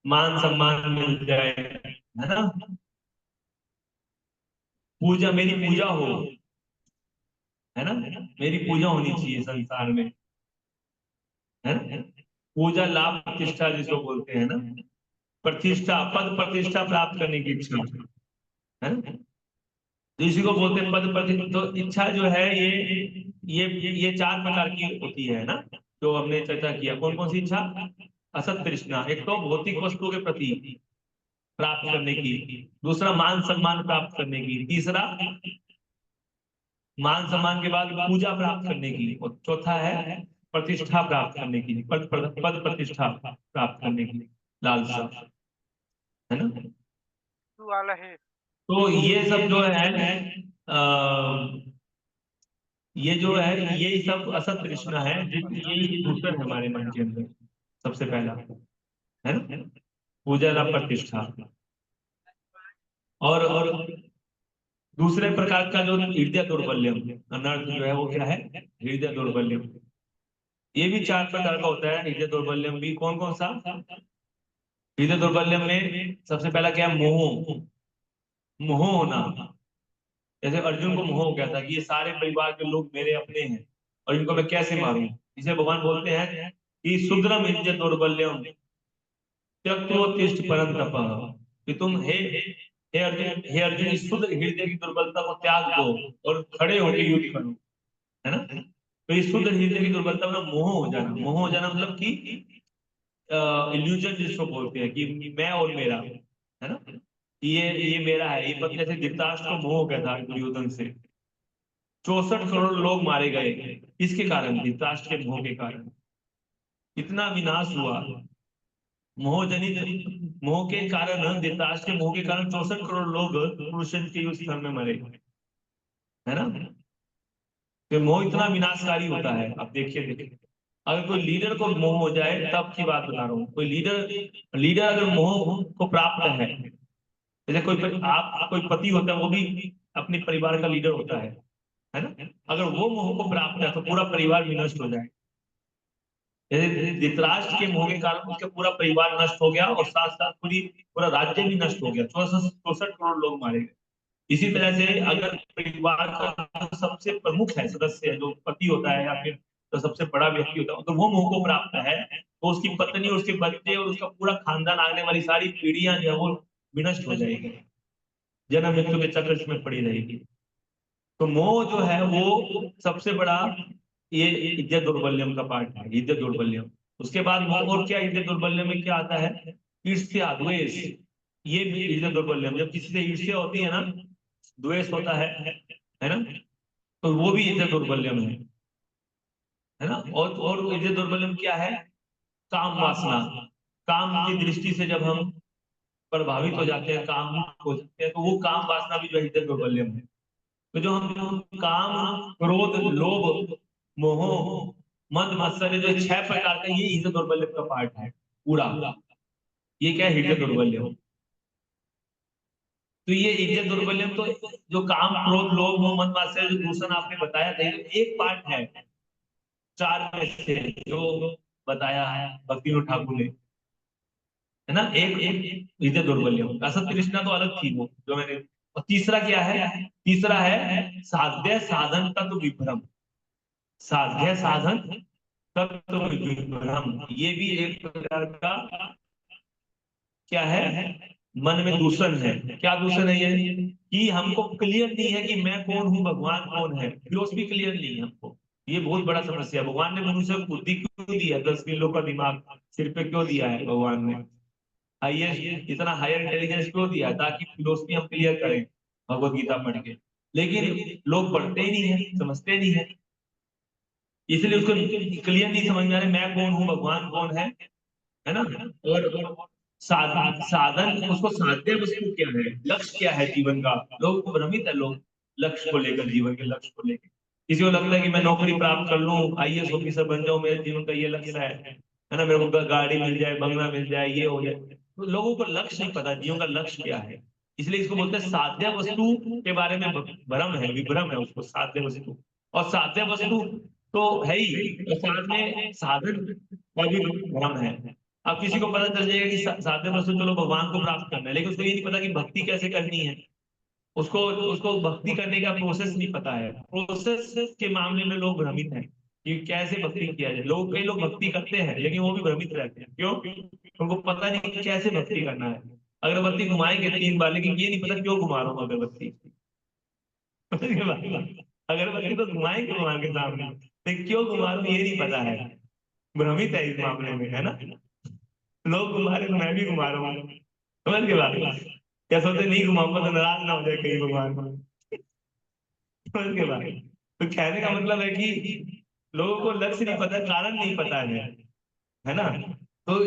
मान सम्मान मिल जाए, है ना। पूजा, मेरी पूजा हो, है ना, मेरी पूजा होनी चाहिए संसार में, है ना। पूजा, लाभ, प्रतिष्ठा जिसको बोलते हैं ना, प्रतिष्ठा, पद प्रतिष्ठा प्राप्त करने की इच्छा, है ना। तो इसी को बोलते हैं पद प्रतिष्ठा। तो इच्छा जो है ये चार प्रकार की होती है ना, जो हमने चर्चा किया। कौन कौन सी इच्छा? असत तृष्णा, एक तो भौतिक वस्तु के प्रति प्राप्त करने की, दूसरा मान सम्मान प्राप्त करने की, तीसरा मान सम्मान के बाद पूजा प्राप्त करने की, और चौथा है प्रतिष्ठा प्राप्त करने की, पद प्रतिष्ठा प्राप्त करने की लालसा, है ना। वाला है। तो ये सब जो है आ, ये जो है यही सब असत तृष्णा है, यही दूसरा है हमारे मन के अंदर। सबसे पहला है ना, पूजा, लाभ, प्रतिष्ठा। और दूसरे प्रकार का जो हृदय दौर्बल्यम, अनर्थ जो है वो क्या है? हृदय दौर्बल्यम। ये भी चार प्रकार का होता है हृदय दौर्बल्यम भी। कौन कौन सा? हृदय दौर्बल्यम में सबसे पहला क्या है? मोह। मोह होना। जैसे अर्जुन को मोह हो गया था कि ये सारे परिवार के लोग मेरे अपने हैं और इनको मैं कैसे मारूं। इसे भगवान बोलते हैं कि शुद्रम हृदय दौर्बल्यम त्यक्तोत्तिष्ठ परंतप, कि तुम हे अर्जुन, इस शुद्ध हृदय की दुर्बलता को त्याग दो और खड़े होकर युद्ध करो, है ना। तो इस शुद्ध हृदय की दुर्बलता में मोह हो जाना। मोह हो जाना मतलब कि इल्यूजन जिसको बोलते हैं कि मैं और मेरा, है ना, ये मेरा है। ये पत्नी से धृतराष्ट्र को मोह हो गया था दुर्योधन से। 64 करोड़ लोग मारे गए, किसके कारण? धृतराष्ट्र के मोह के कारण। इतना विनाश हुआ मोह जनित, मोह के कारण, धृतराष्ट्र के मोह के कारण 64 करोड़ लोग कुरुक्षेत्र के युद्ध स्थल में मरे, है ना। तो मोह इतना विनाशकारी होता है। अब देखिए अगर कोई लीडर को मोह हो जाए, तब की बात बता रहा हूँ। कोई लीडर लीडर अगर मोह को प्राप्त है, जैसे आप कोई पति होता है, वो भी अपने परिवार का लीडर होता है ना। अगर वो मोह को प्राप्त है तो पूरा परिवार विनष्ट हो जाए। जैसे धृतराष्ट्र के मोह के कारण उसका पूरा परिवार नष्ट हो गया, और साथ साथ पूरा राज्य भी नष्ट हो गया। 64 करोड़ लोग मारे गए। इसी तरह से अगर परिवार का सबसे प्रमुख है सदस्य है, जो पति होता है या फिर तो सबसे बड़ा व्यक्ति होता है, तो वो मोह को प्राप्त है, तो उसकी पत्नी, उसके बच्चे और उसका पूरा खानदान, आने वाली सारी पीढ़ियां जो है वो विनष्ट हो जाएगी, जन्म मृत्यु के चक्र में पड़ी रहेगी। तो मोह जो है वो सबसे बड़ा ये हृदय दौर्बल्यम का पार्ट है, हृदय दौर्बल्यम। उसके बाद मोह और क्या, हृदय दौर्बल्यम में क्या आता है? ईर्ष्या, द्वेष। ये भी हृदय दौर्बल्यम, जब किसी से ईर्ष्या होती है ना, द्वेष होता है ना, तो वो भी हृदय दौर्बल्यम है ना। और हृदय दौर्बल्यम क्या है? काम वासना। काम की दृष्टि से जब हम प्रभावित हो जाते हैं, काम हो जाते हैं, तो वो काम वासना भी जो है हृदय दौर्बल्यम है। तो जो काम, क्रोध, लोभ, मोह, मद, मत्सर्य, जो 6 प्रकार का, ये हृदय दौर्बल्य का पार्ट है पूरा। ये क्या है? हृदय दौर्बल्य। तो ये हृदय दौर्बल्य तो जो काम, क्रोध, लोभ, मोह, मद, मत्सर्य, जो दूषण आपने बताया था, ये एक पार्ट है चार में से जो बताया है भक्ति ठाकुर ने, है ना। एक एक हृदय दौर्बल्य। असत तृष्णा तो अलग थी वो जो मैंने। और तीसरा क्या है? तीसरा है साध्य साधन तत्व विभ्रम। साध्य साधन तत्व विभ्रम, ये भी एक प्रकार का क्या है? मन में दूषण है। क्या दूषण है ये? कि हमको क्लियर नहीं है कि मैं कौन हूँ, भगवान कौन है, फिलोसफी क्लियर नहीं है हमको। ये बहुत बड़ा समस्या है। भगवान ने मनुष्य को बुद्धि क्यों दिया, 10 किलो का दिमाग सिर पे क्यों दिया है भगवान ने? हाईएस्ट इतना हायर इंटेलिजेंस क्यों दिया है? ताकि फिलोसफी हम क्लियर करें भगवत गीता पढ़ के। लेकिन लोग पढ़ते ही नहीं है, समझते नहीं है, इसलिए उसको क्लियर नहीं समझ में आ रहा मैं कौन हूँ, भगवान कौन है ना। और साधन साधन उसको साध्य वस्तु क्या है, लक्ष्य क्या है जीवन का, लोग को भ्रमित है लोग लक्ष्य को लेकर, जीवन के लक्ष्य को लेकर। किसी को लगता है कि मैं नौकरी प्राप्त कर लूं, आईएएस ऑफिसर बन जाऊं, मेरे जीवन का ये लक्ष्य है ना, मेरे को गाड़ी मिल जाए, बंगला मिल जाए, ये हो जाए। तो लोगों को लक्ष्य नहीं पता जीवन का लक्ष्य क्या है। इसलिए इसको बोलते हैं साध्य वस्तु के बारे में भ्रम है, विभ्रम है उसको साध्य वस्तु। और साध्य वस्तु तो है ही, और साथ में साधन का भी भ्रम है। अब किसी को पता चल जाएगा कि साध्य वस्तु चलो भगवान को प्राप्त करना है, लेकिन उसको ये नहीं पता कि भक्ति कैसे करनी है। उसको उसको भक्ति करने का प्रोसेस नहीं पता है। प्रोसेस के मामले में लोग भ्रमित हैं कि कैसे भक्ति किया जाए। लोग, कई लोग भक्ति करते हैं लेकिन वो भी भ्रमित रहते हैं। क्यों? उनको पता नहीं कि कैसे भक्ति करना है। अगरबत्ती घुमाएंगे 3 बार, लेकिन ये नहीं पता क्यों घुमा रहा हूँ अगरबत्ती। अगरबत्ती तो घुमाएंगे भगवान के सामने, लेकिन क्यों घुमा रहा हूँ ये नहीं पता है। भ्रमित है इस मामले में, है ना। लोग घुमा रहे तो मैं भी घुमा रहा हूँ, समझ के बात। क्या सोचते नहीं घुमाऊंगा तो नाराज ना हो जाए कहीं भगवान, समझ के बात। तो कहने का मतलब है कि लोगों को लक्ष्य नहीं पता, कारण नहीं पता है ना। तो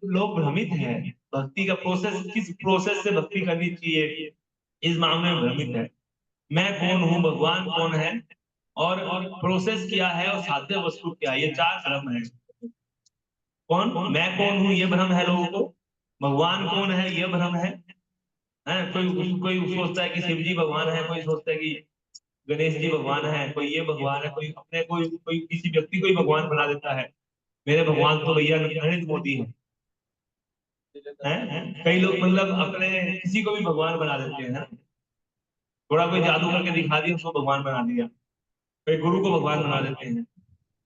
लोग भ्रमित है, भक्ति का प्रोसेस, किस प्रोसेस से भक्ति करनी चाहिए, इस मामले में भ्रमित है। मैं कौन हूँ, भगवान कौन है, और प्रोसेस क्या है, और साध्य वस्तु क्या है, ये 4 भ्रम है। कौन मैं कौन हूँ ये भ्रम है लोगों को, भगवान कौन है ये भ्रम है। कोई सोचता है कि शिव जी भगवान है, कोई सोचता है कि गणेश जी भगवान है, कोई ये भगवान है, कोई अपने कोई किसी व्यक्ति को ही भगवान बना देता है। मेरे भगवान तो भैया नरेंद्र मोदी है। कई लोग मतलब अपने किसी को भी भगवान बना देते हैं। थोड़ा कोई जादू करके दिखा दिया उसको भगवान बना दिया, कोई गुरु को भगवान बना देते हैं।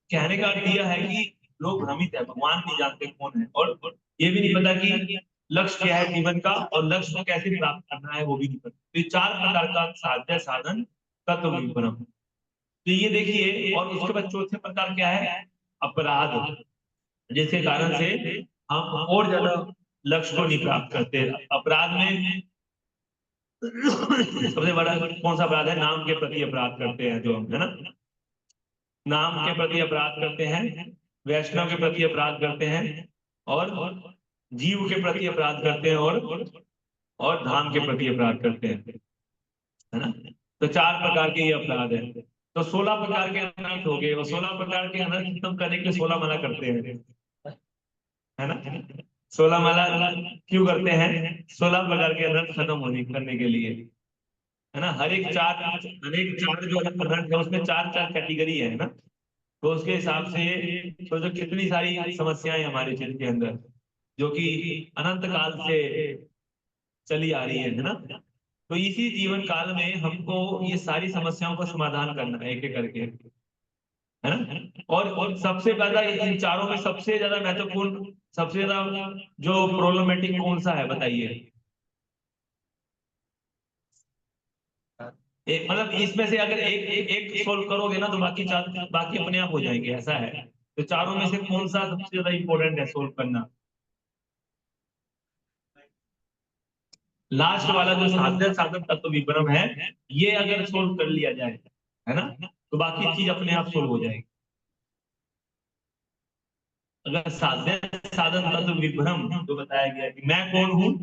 कहने का अर्थ यह है कि लोग भ्रमित है, भगवान नहीं जानते कौन है, और ये भी नहीं पता कि लक्ष्य क्या है जीवन का, और लक्ष्य को कैसे प्राप्त करना है वो भी नहीं पता। तो ये 4 प्रकार का साध्य साधन तत्व विवरण। तो ये देखिए, और उसके बाद चौथे प्रकार क्या है, अपराध, जिसके कारण से हम और ज्यादा लक्ष्य को नहीं प्राप्त करते। अपराध में सबसे बड़ा कौन सा अपराध है, नाम के प्रति अपराध करते हैं जो हम, है ना। नाम के प्रति अपराध करते हैं, वैष्णव के प्रति अपराध करते हैं, और जीव के प्रति अपराध करते हैं, और धाम के प्रति अपराध करते हैं, है ना। तो 4 प्रकार के ये अपराध है। तो 16 प्रकार के अनर्थ हो गए, और 16 प्रकार के अनर्थ खत्म करने के लिए 16 माला करते हैं, है ना। 16 माला क्यों करते हैं? 16 प्रकार के अनर्थ खत्म होने करने के लिए, है ना। अनेक चार जो अनर्थ है उसमें 4 कैटेगरी है ना। तो उसके हिसाब से सोचो कितनी सारी समस्याएं हमारे चित्त के अंदर, जो कि अनंत काल से चली आ रही है ना। तो इसी जीवन काल में हमको ये सारी समस्याओं का समाधान करना है एक एक करके, है ना। और सबसे ज्यादा इन चारों में सबसे ज्यादा महत्वपूर्ण, सबसे ज्यादा जो प्रॉब्लमेटिक कौन सा है बताइए। मतलब इसमें से अगर एक सोल्व करोगे ना तो बाकी 4 बाकी अपने आप हो जाएंगे, ऐसा है। तो चारों में से कौन सा सबसे ज्यादा इंपॉर्टेंट है सोल्व करना? लास्ट वाला जो साध्य साधन तत्व विभ्रम है, ये अगर सोल्व कर लिया जाए, है ना, तो बाकी चीज अपने आप सोल्व हो जाएगी। अगर साध्य साधन तत्व विभ्रम जो बताया गया कि मैं कौन हूँ,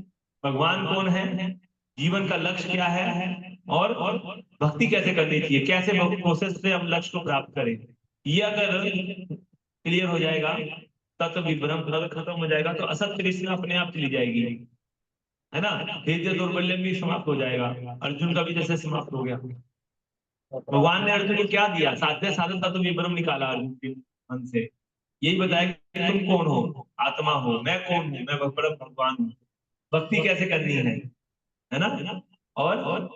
भगवान कौन है, जीवन का लक्ष्य क्या है, और भक्ति कैसे करनी चाहिए, कैसे प्रोसेस से हम लक्ष्य को प्राप्त करें, ये अगर क्लियर हो जाएगा, तत्व विभ्रम अगर खत्म हो जाएगा, तो असत तृष्णा अपने आप चली जाएगी, है ना। हृदय दौर्बल्य भी समाप्त हो जाएगा। अर्जुन का भी जैसे समाप्त हो गया। भगवान ने अर्जुन को क्या दिया? साध्य साधन तत्व विभ्रम निकाला अर्जुन के मन से, यही बताया कि तुम कौन हो, आत्मा हो, मैं कौन हूँ, मैं परम भगवान हूँ, भक्ति कैसे करनी है ना, और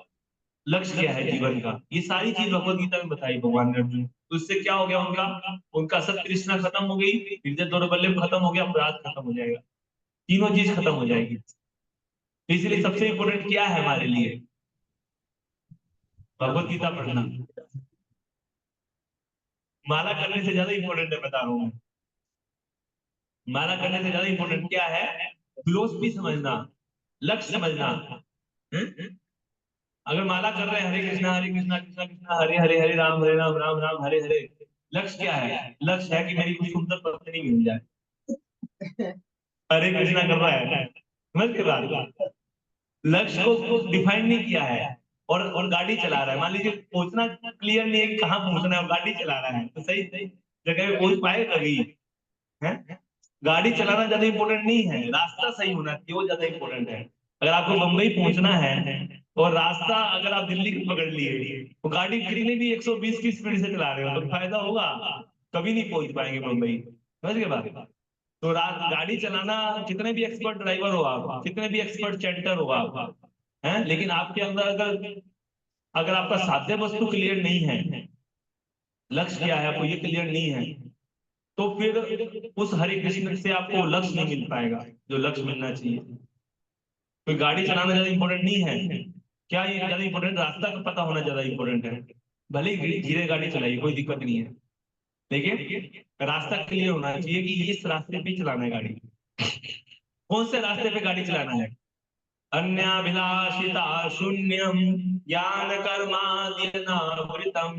लक्ष्य क्या है जीवन का, ये सारी चीज भगवत गीता में बताई भगवान ने अर्जुन। तो इससे क्या हो गया, उनका सब तृष्णा खत्म हो गई, हृदय दौर्बल्य खत्म हो गया, अपराध खत्म हो जाएगा, तीनों चीज खत्म हो जाएगी। तो इसलिए सबसे इंपॉर्टेंट क्या है हमारे लिए? भगवत गीता पढ़ना। माला करने से ज्यादा इंपॉर्टेंट है, बता रहा हूँ मैं। माला करने से ज्यादा इंपॉर्टेंट क्या है? फिलोसफी समझना, लक्ष्य समझना। हम्म? अगर माला कर रहे हैं हरे कृष्णा कृष्णा कृष्णा हरे हरे राम राम राम हरे हरे, लक्ष्य क्या है? लक्ष्य है कि मेरी कुछ सुंदर पत्नी मिल जाए। हरे कृष्णा कर रहा है, समझ के बाद लक्ष्य को डिफाइन नहीं किया है। और गाड़ी चला रहा है, मान लीजिए पहुंचना क्लियर नहीं है कि कहाँ पहुंचना है, और गाड़ी चला रहा है, तो सही सही जगह पे पहुंच पाए कभी है? गाड़ी चलाना ज्यादा इंपॉर्टेंट नहीं है, रास्ता सही होना चाहिए, वो ज्यादा इंपॉर्टेंट है। अगर आपको मुंबई पहुंचना है और रास्ता अगर आप दिल्ली का पकड़ लिए, तो गाड़ी कितनी भी 120 की स्पीड से चला रहे हो तो फायदा होगा? कभी नहीं पहुंच पाएंगे मुंबई, समझ गए बात? तो गाड़ी चलाना, कितने भी एक्सपर्ट ड्राइवर हो आप, कितने भी एक्सपर्ट चैंटर हो आप, हैं, लेकिन आपके अंदर अगर अगर आपका साध्य वस्तु क्लियर नहीं है, लक्ष्य क्या है आपको ये क्लियर नहीं है, तो फिर उस हरे कृष्ण से आपको लक्ष्य नहीं मिल पाएगा जो लक्ष्य मिलना चाहिए। कोई गाड़ी चलाना ज्यादा इंपॉर्टेंट नहीं है, क्या ये ज्यादा इंपॉर्टेंट? रास्ता का पता होना ज्यादा इंपॉर्टेंट है। भले ही धीरे गाड़ी चलाइए, कोई दिक्कत नहीं है, लेकिन रास्ता क्लियर होना चाहिए कि इस रास्ते पे चलाना है गाड़ी, कौन से रास्ते पे गाड़ी चलाना है। अन्याभिलाषिता शून्यम ज्ञान कर्माद्यनावृतम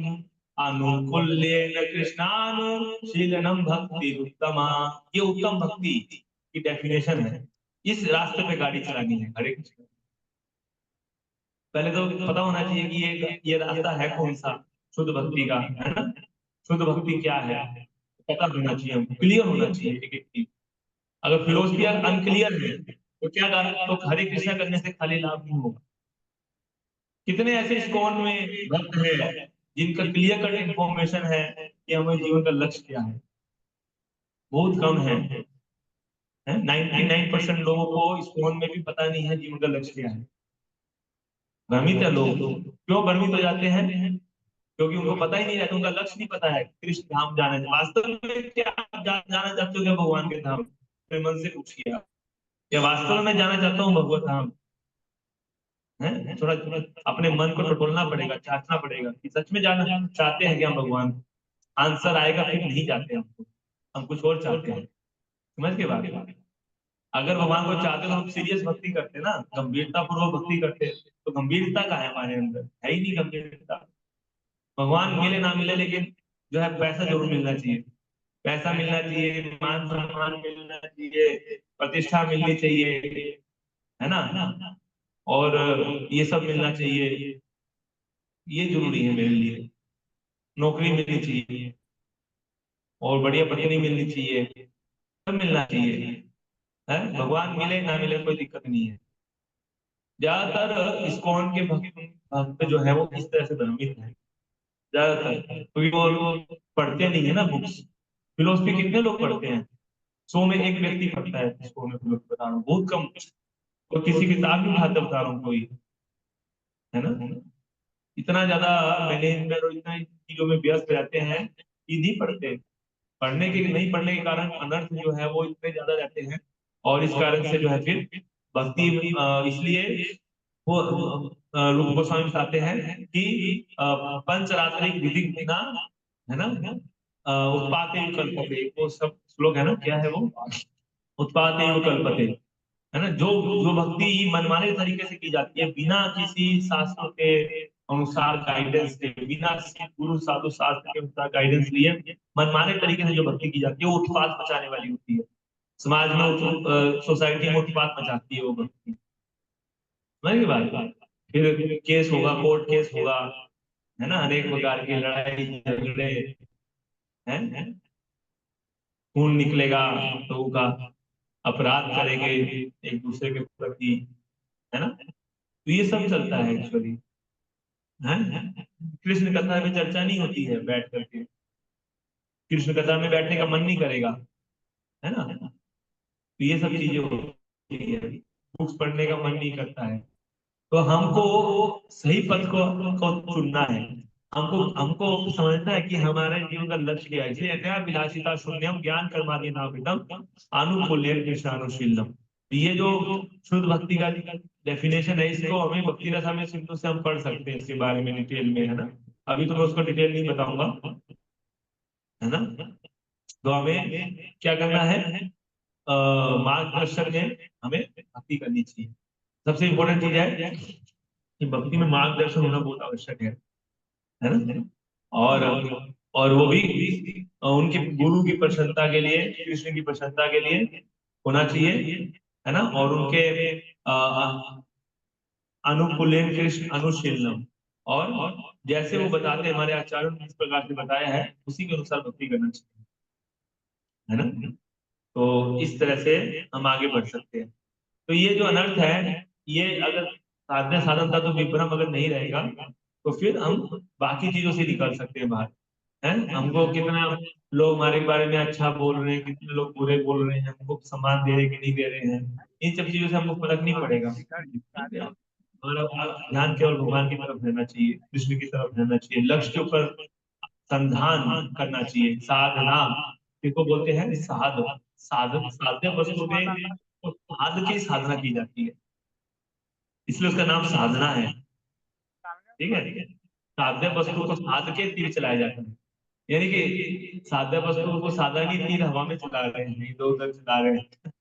अनुकूल्येन कृष्णानुशीलनम भक्ति उत्तमा। ये उत्तम भक्ति की डेफिनेशन है। इस रास्ते पे गाड़ी चलानी है, हरे कृष्ण। पहले तो पता होना चाहिए कि ये रास्ता है कौन सा, शुद्ध भक्ति का, है ना? शुद्ध भक्ति क्या है पता होना चाहिए हमको, क्लियर होना चाहिए एक एक चीज। अगर फिलोसफी अनक्लियर है तो क्या कारण, तो हरे कृष्णा करने से खाली लाभ नहीं होगा। कितने ऐसे इस्कॉन में भक्त हैं जिनका क्लियर कट इंफॉर्मेशन है कि हमें जीवन का लक्ष्य क्या है? बहुत कम है। 99% लोगों को इस्कॉन में भी पता नहीं है जीवन का लक्ष्य क्या है। भ्रमित है लोग। क्यों भ्रमित हो जाते हैं? क्योंकि उनको पता ही नहीं रहता, उनका लक्ष्य नहीं पता है। कृष्ण धाम जाना है, वास्तव में क्या आप जाना चाहते हो क्या भगवान के धाम? अपने मन से पूछिए आप, क्या वास्तव में जाना चाहता हूँ भगवत धाम? है थोड़ा थोड़ा अपने मन को टटोलना पड़ेगा, चाटना पड़ेगा कि सच में जाना चाहते हैं क्या हम भगवान? आंसर आएगा फिर नहीं चाहते हम कुछ और चाहते हैं। समझ के बात? अगर भगवान को चाहते तो हम सीरियस भक्ति करते ना, गंभीरता पूर्वक भक्ति करते। तो गंभीरता का है हमारे अंदर, है ही नहीं गंभीरता। भगवान मिले ना मिले, लेकिन जो है पैसा जरूर मिलना चाहिए। पैसा मिलना चाहिए, मान सम्मान मिलना चाहिए, प्रतिष्ठा मिलनी चाहिए, है ना? और ये सब मिलना चाहिए, ये जरूरी है मेरे लिए। नौकरी मिलनी चाहिए और बढ़िया पत्नी मिलनी चाहिए, सब मिलना चाहिए, है? भगवान मिले ना मिले कोई दिक्कत नहीं है। ज्यादातर इस्कॉन के भक्त जो है वो इस तरह से भ्रमित है ज्यादातर, क्योंकि वो पढ़ते नहीं है ना बुक्स। फिलोसफी कितने लोग पढ़ते हैं? 100 में एक व्यक्ति पढ़ता है इसको, मैं फिलोसफी बता रहा हूँ, बहुत कम। और किसी किताब भी उठाते बता रहा हूँ कोई, है ना? इतना ज्यादा मैनेजमेंट और इतना चीजों में व्यस्त रहते हैं कि नहीं पढ़ते। नहीं पढ़ने के कारण अनर्थ जो है वो इतने ज्यादा रहते हैं। और इस कारण से जो है फिर भक्ति इसलिए वो रूप गोस्वामी बताते हैं कि पंचरात्रिक विधि बिना, है ना, उत्पाते कल्पते, वो सब श्लोक है ना, क्या है वो? उत्पाते कल्पते, है ना? जो जो भक्ति मनमाने तरीके से की जाती है, बिना किसी शास्त्र के अनुसार गाइडेंस के, बिना किसी गुरु साधु शास्त्र के अनुसार गाइडेंस लिए मनमाने तरीके से जो भक्ति की जाती है वो उत्पात मचाने वाली होती है। समाज में सोसाइटी में उत्पात मचाती है वो भक्ति। समझ गए बात? फिर केस होगा, कोर्ट केस होगा, है ना, अनेक प्रकार की लड़ाई झगड़े, हैं, खून निकलेगा, लोगों का अपराध करेंगे एक दूसरे के प्रति, है ना? तो ये सब चलता है एक्चुअली, है? कृष्ण कथा में चर्चा नहीं होती है बैठ करके, कृष्ण कथा में बैठने का मन नहीं करेगा, है ना? तो ये सब चीजें होती है, बुक्स पढ़ने का मन नहीं करता है। तो हमको सही पथ को चुनना है। हमको हमको समझना है कि हमारे जीवन का लक्ष्य क्या है। इसलिए विलासिता शून्यम ज्ञान कर्मादि नाभितम अनुकूल्येन कृष्णानुशीलम। ये जो शुद्ध भक्ति का डेफिनेशन है, इसको हमें भक्ति रसामृत सिंधु से हम पढ़ सकते हैं, इसके बारे में डिटेल में, है ना। अभी तो मैं उसको डिटेल नहीं बताऊंगा, है ना। तो हमें क्या करना है, मार्गदर्शन में हमें भक्ति करनी चाहिए। सबसे इम्पोर्टेंट चीज है कि भक्ति में मार्गदर्शन होना बहुत आवश्यक है ना। और वो भी उनके गुरु की प्रसन्नता के लिए, कृष्ण की प्रसन्नता के लिए होना चाहिए, है ना। और उनके अनुकूलेन कृष्ण अनुशीलनम, और जैसे वो बताते हैं, हमारे आचार्यों ने इस प्रकार से बताया है, उसी के अनुसार भक्ति करना चाहिए, है ना। तो इस तरह से हम आगे बढ़ सकते हैं। तो ये जो अनर्थ है, ये अगर साधना साधन था तो विभ्रम अगर नहीं रहेगा, तो फिर हम बाकी चीजों से निकल सकते हैं बाहर, है। हमको कितना लोग हमारे बारे में अच्छा बोल रहे हैं, कितने लोग बुरे बोल रहे हैं, हमको सम्मान दे रहे हैं कि नहीं दे रहे हैं, इन सब चीजों से हमको फर्क नहीं पड़ेगा। ठीक है? हमारा ध्यान केवल भगवान की तरफ रहना चाहिए, कृष्ण की तरफ रहना चाहिए, लक्ष्य के ऊपर संधान करना चाहिए। साधना किसको बोलते हैं, साध, साधन, साध्य वस्तु पे तो साध की साधना की जाती है, इसलिए उसका नाम साधना है। ठीक है, साध्य वस्तु को साध के तीर चलाया जाता है, यानी कि साध्य वस्तु को साधा नहीं, तीर हवा में चला रहे हैं, इधर उधर चला रहे हैं,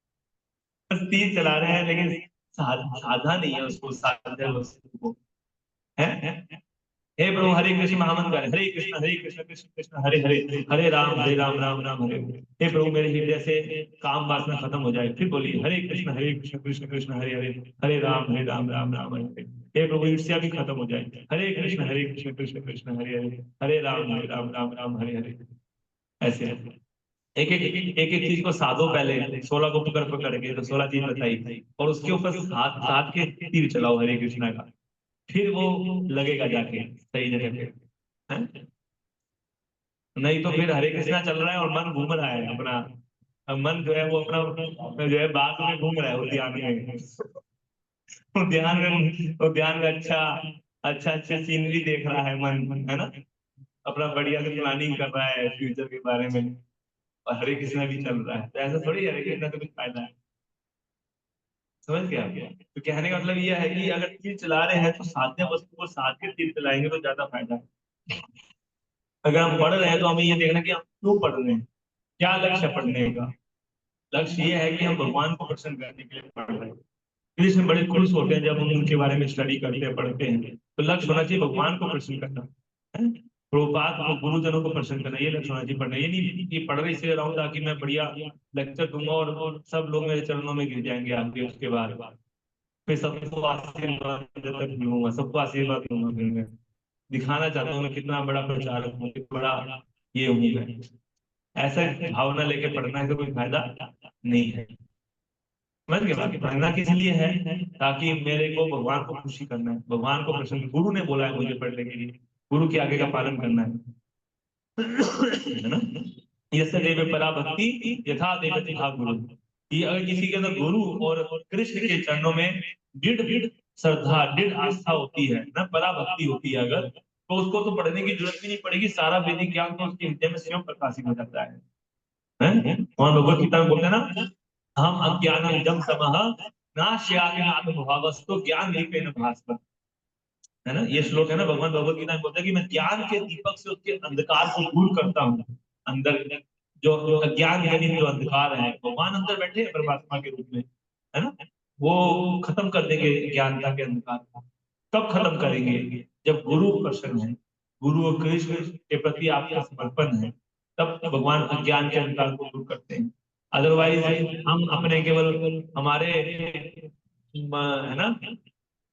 बस तीर चला रहे हैं, लेकिन साधा नहीं है उसको, साध्य वस्तु को, है। हे प्रभु, हरे कृष्ण महामंत्र है, हरे कृष्ण कृष्ण कृष्ण हरे हरे, हरे राम राम राम हरे हरे। हे प्रभु, मेरे हृदय से काम वासना खत्म हो जाए। फिर बोलिए, हरे कृष्ण कृष्ण कृष्ण हरे हरे, हरे राम राम राम हरे हरे। हे प्रभु, ईर्ष्या भी खत्म हो जाए। हरे कृष्ण कृष्ण कृष्ण हरे हरे, हरे राम राम राम हरे हरे। ऐसे एक एक एक एक चीज को साधो, पहले 16 को पकड़ पकड़ के, तो 16 चीज बताई, और उसके ऊपर सात सात के तीर चलाओ हरे कृष्णा का, फिर वो लगेगा जाके सही जगह पे, है? नहीं तो फिर हरे कृष्णा चल रहा है और मन घूम रहा है अपना, अब मन जो है वो अपना जो है बाग में घूम रहा है, उद्यान में, उद्यान में अच्छा अच्छा अच्छा सीनरी देख रहा है मन, है ना। अपना बढ़िया से प्लानिंग कर रहा है फ्यूचर के बारे में, और हरे कृष्णा भी चल रहा है, तो ऐसा थोड़ी हरे कृष्णा से कुछ फायदा है। समझ गया आप? तो कहने का मतलब यह है कि अगर तीर चला रहे हैं तो साध्य वस्तु को साध के तीर चलाएंगे तो ज्यादा फायदा है। अगर हम पढ़ रहे हैं तो हमें ये देखना कि हम क्यों पढ़ रहे हैं, क्या लक्ष्य है पढ़ने का। लक्ष्य ये है कि हम भगवान को प्रसन्न करने के लिए पढ़ रहे हैं। कृष्ण बड़े खुश होते हैं जब हम उनके बारे में स्टडी करते हैं, पढ़ते हैं, तो लक्ष्य होना चाहिए भगवान को प्रसन्न करना, है। प्रभुपाद को, गुरुजनों को प्रसन्न करना, ये लक्ष्य होना चाहिए पढ़ना। ये नहीं कि पढ़ रहे इसलिए रहा हूँ ताकि मैं बढ़िया लेक्चर दूंगा और सब लोग मेरे चरणों में गिर जाएंगे आगे, उसके बाद फिर सबको आशीर्वाद देकर मिलूंगा, सबको आशीर्वाद दूंगा, फिर मैं दिखाना चाहता हूँ मैं कितना बड़ा प्रचारक हूँ, कितना बड़ा ये हूँ मैं। ऐसा भावना लेके पढ़ना है तो कोई फायदा नहीं है। समझ गए बात? पढ़ना किस लिए है, ताकि मेरे को भगवान को खुशी करना है, भगवान को प्रसन्न, गुरु ने बोला है मुझे पढ़ने के लिए, गुरु के आगे का पालन करना है ना। यस्य देव परा भक्ति यथा देवति था गुरु, कि अगर किसी के अंदर गुरु और कृष्ण के चरणों में दृढ़ श्रद्धा, दृढ़ आस्था होती है ना, परा भक्ति होती है अगर, तो उसको तो पढ़ने की जरूरत भी नहीं पड़ेगी, सारा वैदिक ज्ञान तो उसके हृदय में स्वयं प्रकाशित हो जाता है। वहां भगवत गीता में बोलते हैं ना, हम अज्ञानम जम समह नाश्यामि आत्मभावस्तु ज्ञान दीपेन भास्कर, है ना। ये श्लोक है ना, भगवान भगवत गीता में बोलते हैं कि मैं ज्ञान के दीपक से उसके अंधकार को दूर करता हूँ। अंदर जो अज्ञान जनित जो अंधकार है, भगवान अंदर बैठे हैं परमात्मा के रूप में, है ना, वो खत्म कर देंगे ज्ञानता के अंधकार को। कब खत्म करेंगे, जब गुरु प्रसन्न है, गुरु और कृष्ण के प्रति आपका समर्पण है, तब भगवान अज्ञान के अंधकार को दूर करते हैं। अदरवाइज हम अपने केवल हमारे है ना,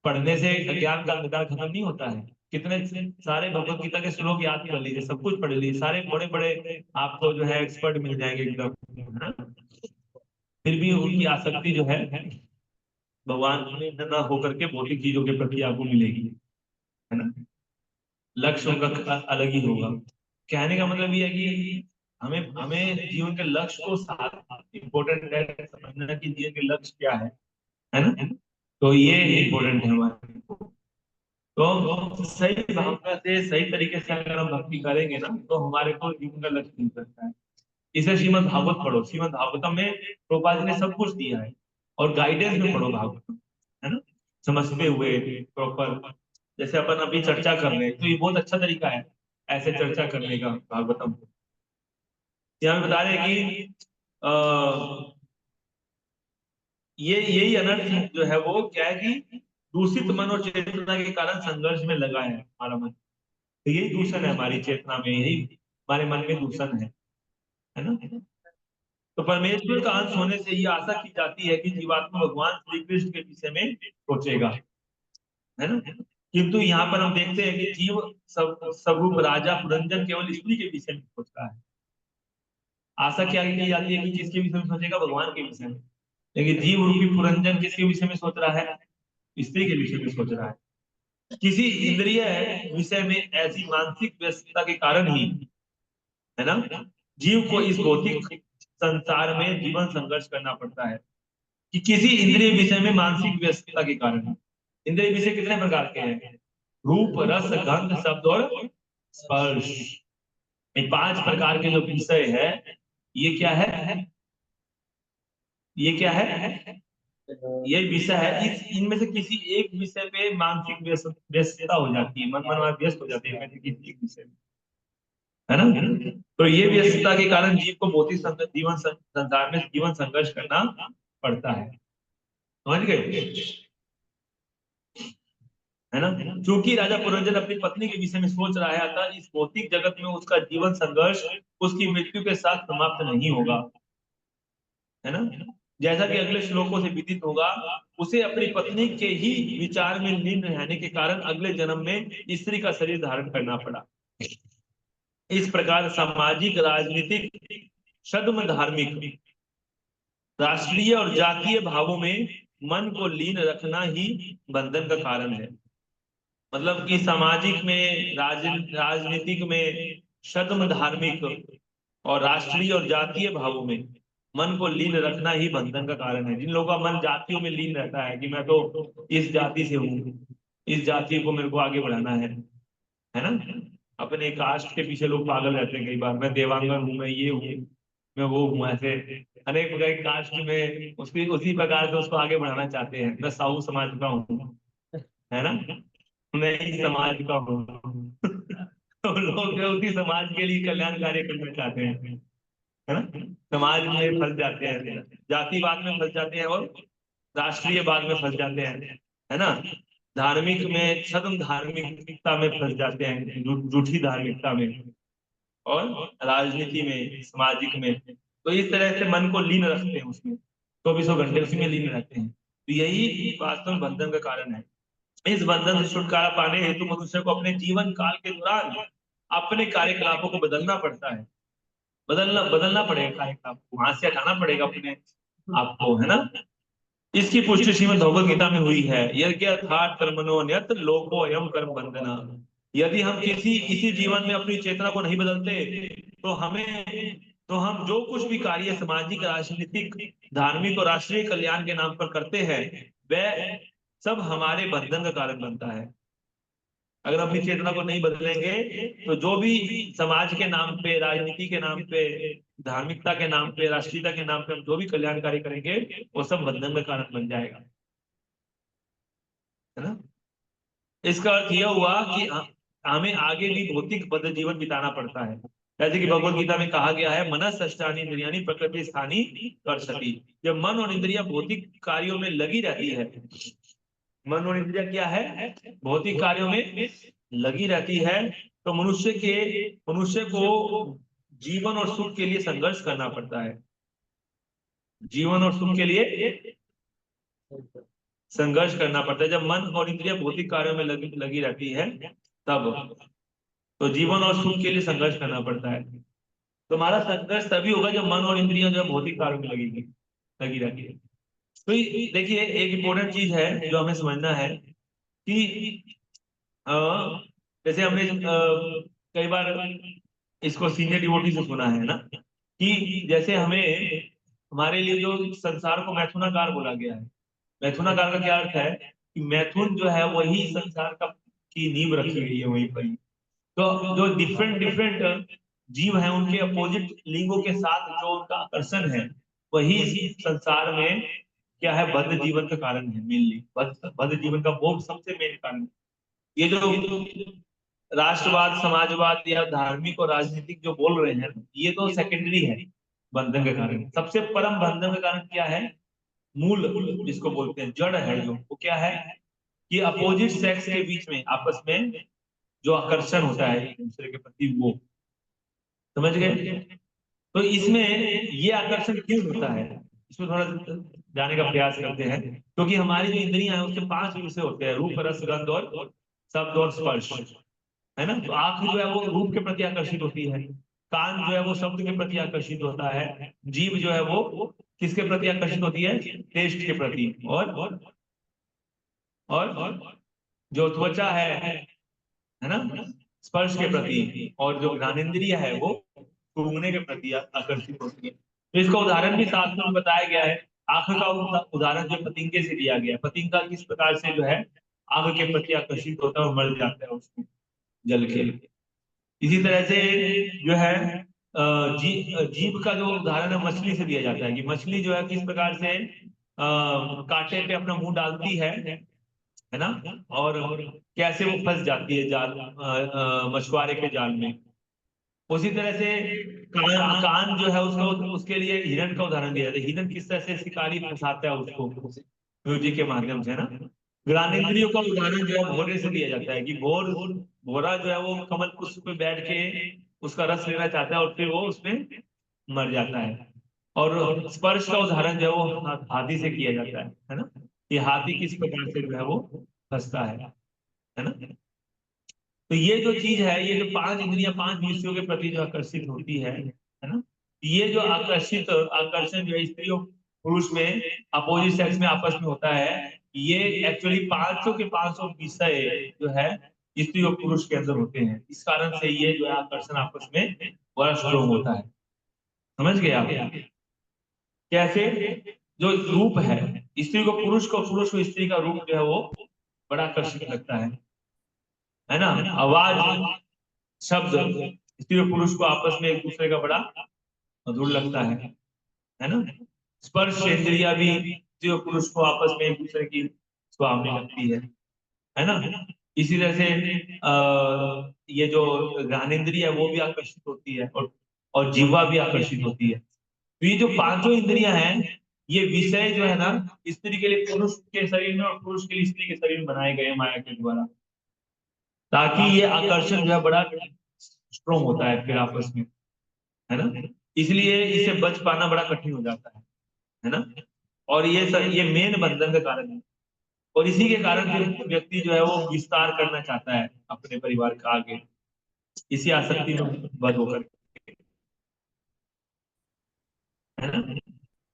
पढ़ने से ज्ञान का अंधकार खत्म नहीं होता है। कितने सारे भगवत गीता के श्लोक याद कर लीजिए, सब कुछ पढ़ लीजिए, सारे बड़े बड़े आपको जो है एक्सपर्ट मिल जाएंगे एकदम, है ना। फिर भी उनकी आसक्ति जो है भगवान में न होकर के भौतिक चीजों के प्रति आपको मिलेगी, है ना। लक्ष्य उनका अलग ही होगा। कहने का मतलब ये है कि हमें हमें जीवन के लक्ष्य को साथ इम्पोर्टेंट है समझना कि जीवन के लक्ष्य क्या है ना। तो ये इम्पोर्टेंट है हमारे को। तो सही भावना से, सही तरीके से अगर हम भक्ति करेंगे ना, तो हमारे को जीवन का लक्ष्य मिल सकता है। इसे श्रीमद् भागवत पढ़ो, श्रीमद् भागवतम में प्रभुपाद जी ने सब कुछ दिया है, और गाइडेंस में पढ़ो भागवतम, है ना, समझते हुए प्रॉपर। जैसे अपन अभी चर्चा कर रहे हैं तो ये बहुत अच्छा तरीका है ऐसे चर्चा करने का भागवतम। यहाँ पे बता रहे हैं कि ये यही अनर्थ जो है वो क्या है कि दूषित मन और चेतना के कारण संघर्ष में लगा है हमारा मन। तो यही दूषण है हमारी चेतना में, यही हमारे मन में दूषण है ना। तो परमेश्वर का अंश होने से ये आशा की जाती है कि जीवात्मा भगवान श्री कृष्ण के विषय में सोचेगा, है ना। किंतु यहाँ पर हम देखते हैं कि जीव स्वरूप राजा पुरंजन केवल स्त्री के विषय में सोच रहा है। आशा क्या की जाती है कि किसके विषय में सोचेगा, भगवान के विषय में। लेकिन जीव रूपी पुरंजन किसके विषय में सोच रहा है, स्त्री के विषय में सोच रहा है। किसी इंद्रिय विषय में ऐसी मानसिक व्यस्तता के कारण ही, है ना, जीव को इस भौतिक संसार में जीवन संघर्ष करना पड़ता है। कि किसी इंद्रिय विषय में मानसिक व्यस्तता के कारण। इंद्रिय विषय कितने प्रकार के हैं, रूप, रस, गंध, शब्द और स्पर्श। ये 5 प्रकार के जो विषय है, ये क्या है, ये क्या है, ये विषय है। इनमें से किसी एक विषय पे मानसिक व्यस्तता हो जाती है, मन व्यस्त हो जाती है किसी एक विषय में, है ना। तो ये व्यस्तता के कारण जीव को भौतिक जीवन संसार में जीवन संघर्ष करना पड़ता है, समझ गए, है ना। क्योंकि राजा पुरंजन अपनी पत्नी के विषय में सोच रहा है, अतः इस भौतिक जगत में उसका जीवन संघर्ष उसकी मृत्यु के साथ समाप्त नहीं होगा, है ना। जैसा कि अगले श्लोकों से विदित होगा, उसे अपनी पत्नी के ही विचार में लीन रहने के कारण अगले जन्म में स्त्री का शरीर धारण करना पड़ा। इस प्रकार सामाजिक, राजनीतिक, छद्म, धार्मिक, राष्ट्रीय और जातीय भावों में मन को लीन रखना ही बंधन का कारण है। मतलब कि सामाजिक में, राजनीतिक में, छद्म, धार्मिक और राष्ट्रीय और जातीय भावों में मन को लीन रखना ही बंधन का कारण है। जिन लोगों का मन जातियों में लीन रहता है कि मैं तो इस जाति से हूँ, इस जाति को मेरे को आगे बढ़ाना है ना। अपने कास्ट के पीछे लोग पागल रहते हैं कई बार, मैं देवांगन हूँ, मैं ये हूँ, मैं वो हूँ, ऐसे अनेक प्रकार की कास्ट में उसकी उसी प्रकार से उसको आगे बढ़ाना चाहते हैं। मैं साहू समाज का हूँ, है ना, मैं इस समाज का हूँ। तो लोग जो उसी समाज के लिए कल्याण कार्य करना चाहते हैं, है ना, समाज में फंस जाते हैं, जातिवाद में फंस जाते हैं और राष्ट्रीयवाद में फंस जाते हैं, है ना। धार्मिक में, छद्म धार्मिकता में फंस जाते हैं, झूठी धार्मिकता में, और राजनीति में, सामाजिक में। तो इस तरह से मन को लीन रखते हैं उसमें, 24 घंटे उसी में लीन रहते हैं। तो यही वास्तव में बंधन का कारण है। इस बंधन से छुटकारा पाने हेतु मनुष्य को अपने जीवन काल के दौरान अपने कार्यकलापों को बदलना पड़ता है। बदलना पड़ेगा कार्यकलाप को, वहां से हटाना पड़ेगा अपने आपको, है ना। इसकी पुष्टि श्रीमद् भगवद गीता में हुई है, यज्ञ अर्थात कर्मणोऽन्यत्र लोको अयम कर्म बंधना। यदि हम इसी जीवन में अपनी चेतना को नहीं बदलते तो हम जो कुछ भी कार्य सामाजिक, राजनीतिक, धार्मिक और राष्ट्रीय कल्याण के नाम पर करते हैं, वह सब हमारे बंधन का कारण बनता है। अगर अपनी चेतना को नहीं बदलेंगे तो जो भी समाज के नाम पे, राजनीति के नाम पे, धार्मिकता के नाम पे, राष्ट्रीयता के नाम पे हम जो भी कल्याणकारी करेंगे, वो सब बंधन का कारण बन जाएगा, है ना। इसका अर्थ यह हुआ कि हमें आगे भी भौतिक बद्ध जीवन बिताना पड़ता है। जैसे कि भगवत गीता में कहा गया है, मनस षष्ठानि इंद्रियाणि प्रकृति स्थानी कर्षति। जब मन और इंद्रिया भौतिक कार्यों में लगी रहती है, मन और इंद्रिया क्या है, भौतिक कार्यों में लगी रहती है, तो मनुष्य को जीवन और सुख के लिए संघर्ष करना पड़ता है। जीवन और सुख के लिए संघर्ष करना पड़ता है। जब मन और इंद्रिया भौतिक कार्यों में लगी रहती है, तब तो जीवन और सुख के लिए संघर्ष करना पड़ता है। तो हमारा संघर्ष तभी होगा जब मन और इंद्रिया जो भौतिक कार्यों में लगी रहती है। तो देखिए, एक इंपॉर्टेंट चीज है जो हमें समझना है कि जैसे हमने कई बार इसको सीनियर डिवोटी से सुना है ना, कि जैसे हमारे लिए जो संसार को मैथुनाकार बोला गया है। मैथुनाकार का क्या अर्थ है कि मैथुन जो है वही संसार का की नींव रखी गई है वहीं पर ही। तो जो डिफरेंट जीव हैं, उनके अपोजिट लिंगों के साथ जो उनका आकर्षण है, वही संसार में क्या है, बद्ध जीवन का कारण है। मेनली बद्ध जीवन का भोग सबसे मेन कारण है। ये जो राष्ट्रवाद, समाजवाद या धार्मिक और राजनीतिक जो बोल रहे हैं, ये तो सेकेंडरी है बंधन का कारण। सबसे परम बंधन का कारण क्या है, मूल जिसको बोलते हैं, जड़ है जो, वो क्या है कि अपोजिट सेक्स के बीच में आपस में जो आकर्षण होता है एक दूसरे के प्रति, वो समझ गए। तो इसमें ये आकर्षण क्यों होता है, इसमें थोड़ा जाने का प्रयास करते हैं। क्योंकि हमारी जो इंद्रियां हैं उसके 5 विषय होते हैं, रूप, रस, गंध और शब्द और स्पर्श, है ना। तो आंख जो है वो रूप के प्रति आकर्षित होती है, कान जो है वो शब्द के प्रति आकर्षित होता है, जीभ जो है वो किसके प्रति आकर्षित होती है, टेस्ट के प्रति, और जो त्वचा है ना, स्पर्श के प्रति, और जो ज्ञानेंद्रिय है वो सूंघने के प्रति आकर्षित होती है। तो इसका उदाहरण भी शास्त्र में बताया गया है। आंख का उदाहरण जो पतिंगे से दिया गया है, पतिंगा किस प्रकार से जो है आंख के प्रति आकर्षित होता है और मर जाता है उसमें जल के। इसी तरह से जो है जीभ का जो उदाहरण है मछली से दिया जाता है, कि मछली जो है किस प्रकार से कांटे पे अपना मुंह डालती है ना, और कैसे वो फंस जाती है जाल, मछुआरे के जाल में। उसी तरह से कान जो है उसको, उसके लिए हिरण का उदाहरण दिया जाता है। हिरण किस तरह से शिकारी फंसाता है उसको म्यूजिक के माध्यम से, ना। ज्ञानेंद्रियों का उदाहरण जो है भोरे से दिया जाता है, कि भोरा जो है वो कमल पुष्प पे बैठ के उसका रस लेना चाहता है और फिर वो उसमें मर जाता है। और स्पर्श का उदाहरण जो है वो हाथी से किया जाता है ना, कि हाथी किस प्रकार से जो है वो फंसता है ना। तो ये जो चीज है, ये जो 5 इंद्रियां 5 विषयों के प्रति जो आकर्षित होती है ना, ये जो आकर्षण जो है स्त्री और पुरुष में, अपोजिट सेक्स में आपस में होता है, ये एक्चुअली 500 के 500 विषय जो है स्त्री और पुरुष के अंदर होते हैं। इस कारण से ये जो है आकर्षण आपस में बड़ा स्ट्रोंग होता है। समझ गए आप कैसे? जो रूप है, स्त्री को पुरुष को, पुरुष को स्त्री का रूप जो है वो बड़ा आकर्षित लगता है ना। आवाज, शब्द स्त्री और पुरुष को आपस में एक दूसरे का बड़ा मधुर लगता है ना। स्पर्श इंद्रिया भी स्त्री और पुरुष को आपस में एक दूसरे की सुहावनी लगती है ना। इसी तरह से ये जो ज्ञानेंद्रिय है वो भी आकर्षित होती है, और जीवा भी आकर्षित होती है। तो ये जो 5 इंद्रियां हैं, ये विषय जो है ना, स्त्री के लिए पुरुष के शरीर में और पुरुष के लिए स्त्री के शरीर में बनाए गए माया के द्वारा, ताकि ये आकर्षण जो है बड़ा स्ट्रोंग होता है फिर आपस में, है ना। इसलिए इसे बच पाना बड़ा कठिन हो जाता है ना। और ये मेन बंधन का कारण है। और इसी के कारण फिर व्यक्ति जो है वो विस्तार करना चाहता है अपने परिवार का आगे, इसी आसक्ति में बंद होकर, है ना।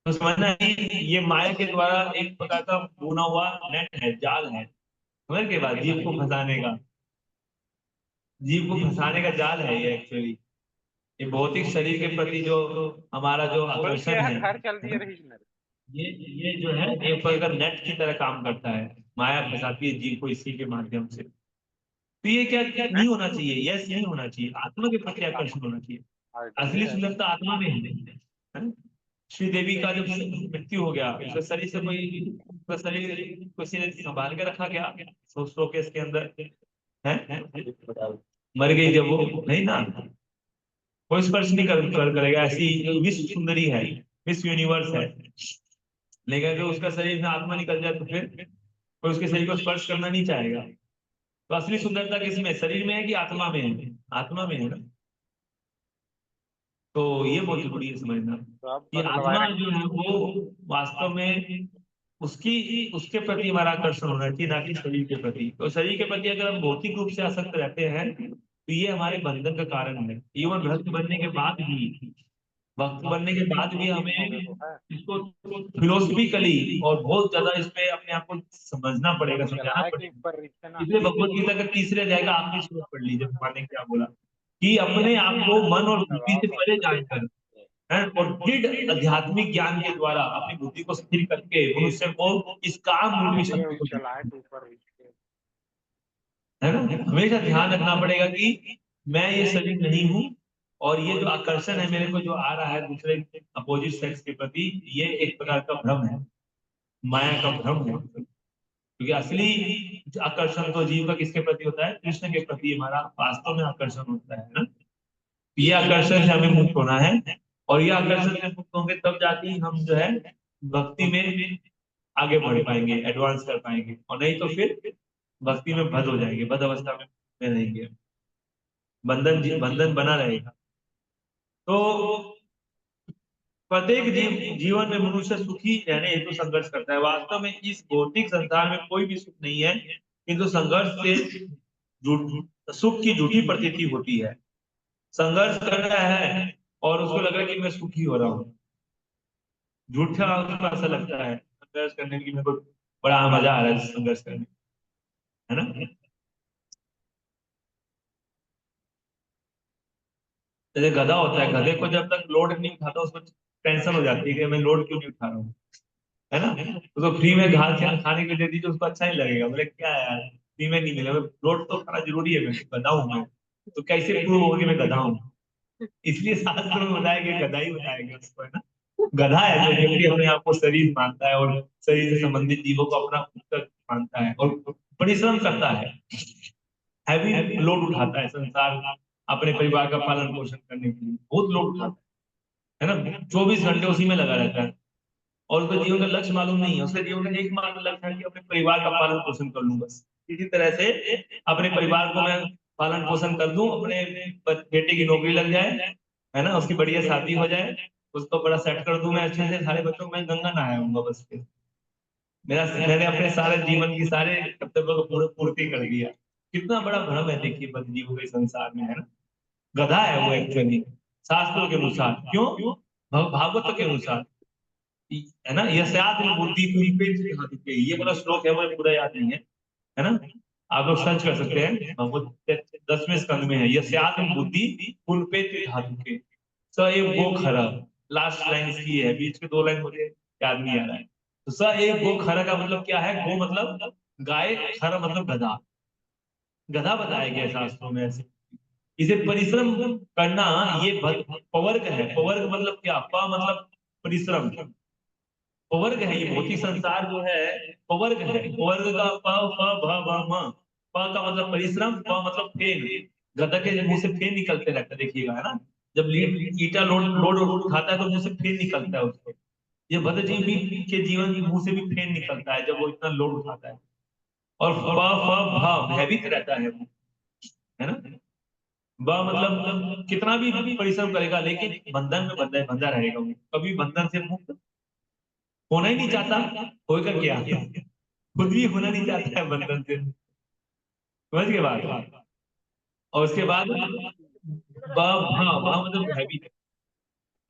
तो समझना है ये माया के द्वारा एक प्रकार का बुना हुआ नेट है, जाल है, समझ के बाद जीव को फंसाने का, जीव को फंसाने का जाल है ये एक्चुअली। ये भौतिक शरीर के प्रति जो हमारा जो बोल के आकर्षण है घर चल है दिए ना, रही नर। ये जो है एक प्रकार नेट की तरह काम करता है। माया फंसाती है जीव को इसी के माध्यम से। तो ये क्या क्या नहीं होना चाहिए, यस नहीं होना चाहिए, आत्मा के प्रति आकर्षण होना चाहिए। असली सुंदरता आत्मा में है ना? श्री देवी का जब मृत्यु हो गया, उसका शरीर से कोई, उसका शरीर किसी ने संभाल के रखा क्या शोकेस के अंदर है? मर गई जब वो, नहीं ना, कोई स्पर्श नहीं करेगा। ऐसी विश्व सुंदरी है, विश्व यूनिवर्स है, लेकिन अगर उसका शरीर में आत्मा निकल जाए तो फिर कोई उसके शरीर को स्पर्श करना नहीं चाहेगा। तो असली सुंदरता किसमें, शरीर में है कि आत्मा में है? आत्मा में है ना। तो ये बहुत जरूरी है समझना तो अब कि बदलवाए आत्मा रखे। जो है वो वास्तव में उसकी, उसके प्रति हमारा आकर्षण होना चाहिए, ना कि शरीर के प्रति। तो शरीर के प्रति अगर हम भौतिक रूप से आसक्त रहते हैं तो ये हमारे बंधन का कारण है। इवन भक्त बनने के बाद भी, भक्त बनने के बाद भी हो गए हमें तो है। इसको फिलोसफिकली और बहुत ज्यादा इस पे अपने आप को समझना पड़ेगा, समझाना चलाए के पड़ेगा। ऊपर रिश्ते ना। इसलिए भगवत गीता का 3रे अध्याय का आखिरी श्लोक पढ़ लीजिए, भगवान ने क्या बोला, कि अपने आप को मन और बुद्धि दबाव से तो परे अपना है। जानकर है, और दृढ़ आध्यात्मिक ज्ञान के द्वारा अपनी बुद्धि को स्थिर करके मनुष्य को इस काम रूपी शक्ति को देना, चलाए के ऊपर रिश्ते। है ना। हमेशा ध्यान रखना पड़ेगा कि मैं ये शरीर नहीं हूँ, और ये जो आकर्षण है मेरे को जो आ रहा है दूसरे अपोजिट सेक्स के प्रति, ये एक प्रकार का भ्रम है। माया का भ्रम है, क्योंकि असली आकर्षण तो जीव का किसके प्रति होता है, कृष्ण के प्रति हमारा वास्तव में आकर्षण होता है ना। ये आकर्षण से हमें मुक्त होना है, और ये आकर्षण से मुक्त होंगे तब जाके ही हम जो है भक्ति में आगे बढ़ पाएंगे, एडवांस कर पाएंगे, और नहीं तो फिर भक्ति में बद हो जाएंगे, बद अवस्था में रहेंगे, बंधन बना रहेगा। तो प्रत्येक जीवन में मनुष्य सुखी रहने हेतु संघर्ष करता है। वास्तव में इस भौतिक संसार में कोई भी सुख नहीं है, किंतु संघर्ष से सुख की झूठी प्रतीति होती है। संघर्ष कर रहा है और उसको लग रहा है कि मैं सुखी हो रहा हूँ, झूठा उसको ऐसा लगता है संघर्ष करने की, मेरे को बड़ा मजा आ रहा है संघर्ष करने, है ना। जैसे गधा होता है, गधे को जब तक लोड नहीं उठाता उसको टेंशन हो जाती है कि मैं लोड क्यों नहीं उठा रहा हूँ, है ना। उसको फ्री में घास खाने के लिए दे दी तो उसको अच्छा नहीं लगेगा, बोले क्या है यार फ्री में नहीं मिला, लोड तो खाना जरूरी है, मैं गधा हूँ मैं, तो कैसे प्रूव होगा कि मैं गधा हूँ। इसलिए शास्त्र में बताया कि गधा ही बताएगा उसको, है ना। गधा है जो व्यक्ति अपने आप को शरीर मानता है और शरीर से संबंधित जीवों को अपना पुस्तक मानता है और परिश्रम करता है, हैवी लोड उठाता है संसार, अपने परिवार का पालन पोषण करने के लिए बहुत लोड उठाता है ना, 24 घंटे उसी में लगा रहता है, और उसका जीवन का लक्ष्य मालूम नहीं है, उसके जीवन का एकमात्र लक्ष्य है कि अपने परिवार का पालन पोषण कर लूं बस। इसी तरह से अपने परिवार को मैं पालन पोषण कर दूं, अपने बेटे की नौकरी लग जाए, है ना, उसकी बढ़िया शादी हो जाए, उसको बड़ा सेट कर दूं मैं अच्छे से, सारे बच्चों को मैं गंगा नहाऊंगा बस, फिर मैंने अपने सारे जीवन की सारे कर्तव्यों को पूर्ति कर दिया। कितना बड़ा भ्रम है देखिए बद्ध जीवों के संसार में, है ना। गधा है वो एक्चुअली, शास्त्रों के अनुसार, क्यों, भागवत के अनुसार, है ना। यस्यात्म बुद्धि कुल्पित धातुके, ये पूरा श्लोक है, मुझे पूरा याद नहीं है ना। आप लोग सर्च कर सकते हैं, भगवत 10वें स्कंद में है, यस्यात्म बुद्धि कुल्पित धातुके स एव गो खर, लास्ट लाइन की है, बीच के 2 लाइन मुझे याद नहीं आ रहा है। तो स एव गो खर का मतलब क्या है, गो मतलब गाय, खर मतलब गधा, गधा बताया गया शास्त्रों में ऐसे। इसे परिश्रम करना, ये पवर्ग है, पवर्ग मतलब क्या, प मतलब परिश्रम, पवर्ग है, ये भौतिक संसार जो है पवर्ग है, पवर्ग का प फ भ भ म, प का मतलब परिश्रम, प मतलब फेन, गधा के मुंह से फेन निकलते रहता है देखिएगा, है ना, जब ईटा लोड लोड उठाता है तो मुंह से फेन निकलता है उसको, ये बद्धजीवी के जीवन के मुंह से भी फेन निकलता है जब वो इतना लोड उठाता है, और प फ भ भयभीत रहता है वो, है ना। ब मतलब कितना भी परिश्रम करेगा लेकिन बंधन में बंधा रहेगा, वो कभी बंधन से मुक्त होना ही नहीं चाहता, होगा क्या, खुद भी होना नहीं चाहता है बंधन से, समझ के बाद। और उसके बाद मतलब भयभीत,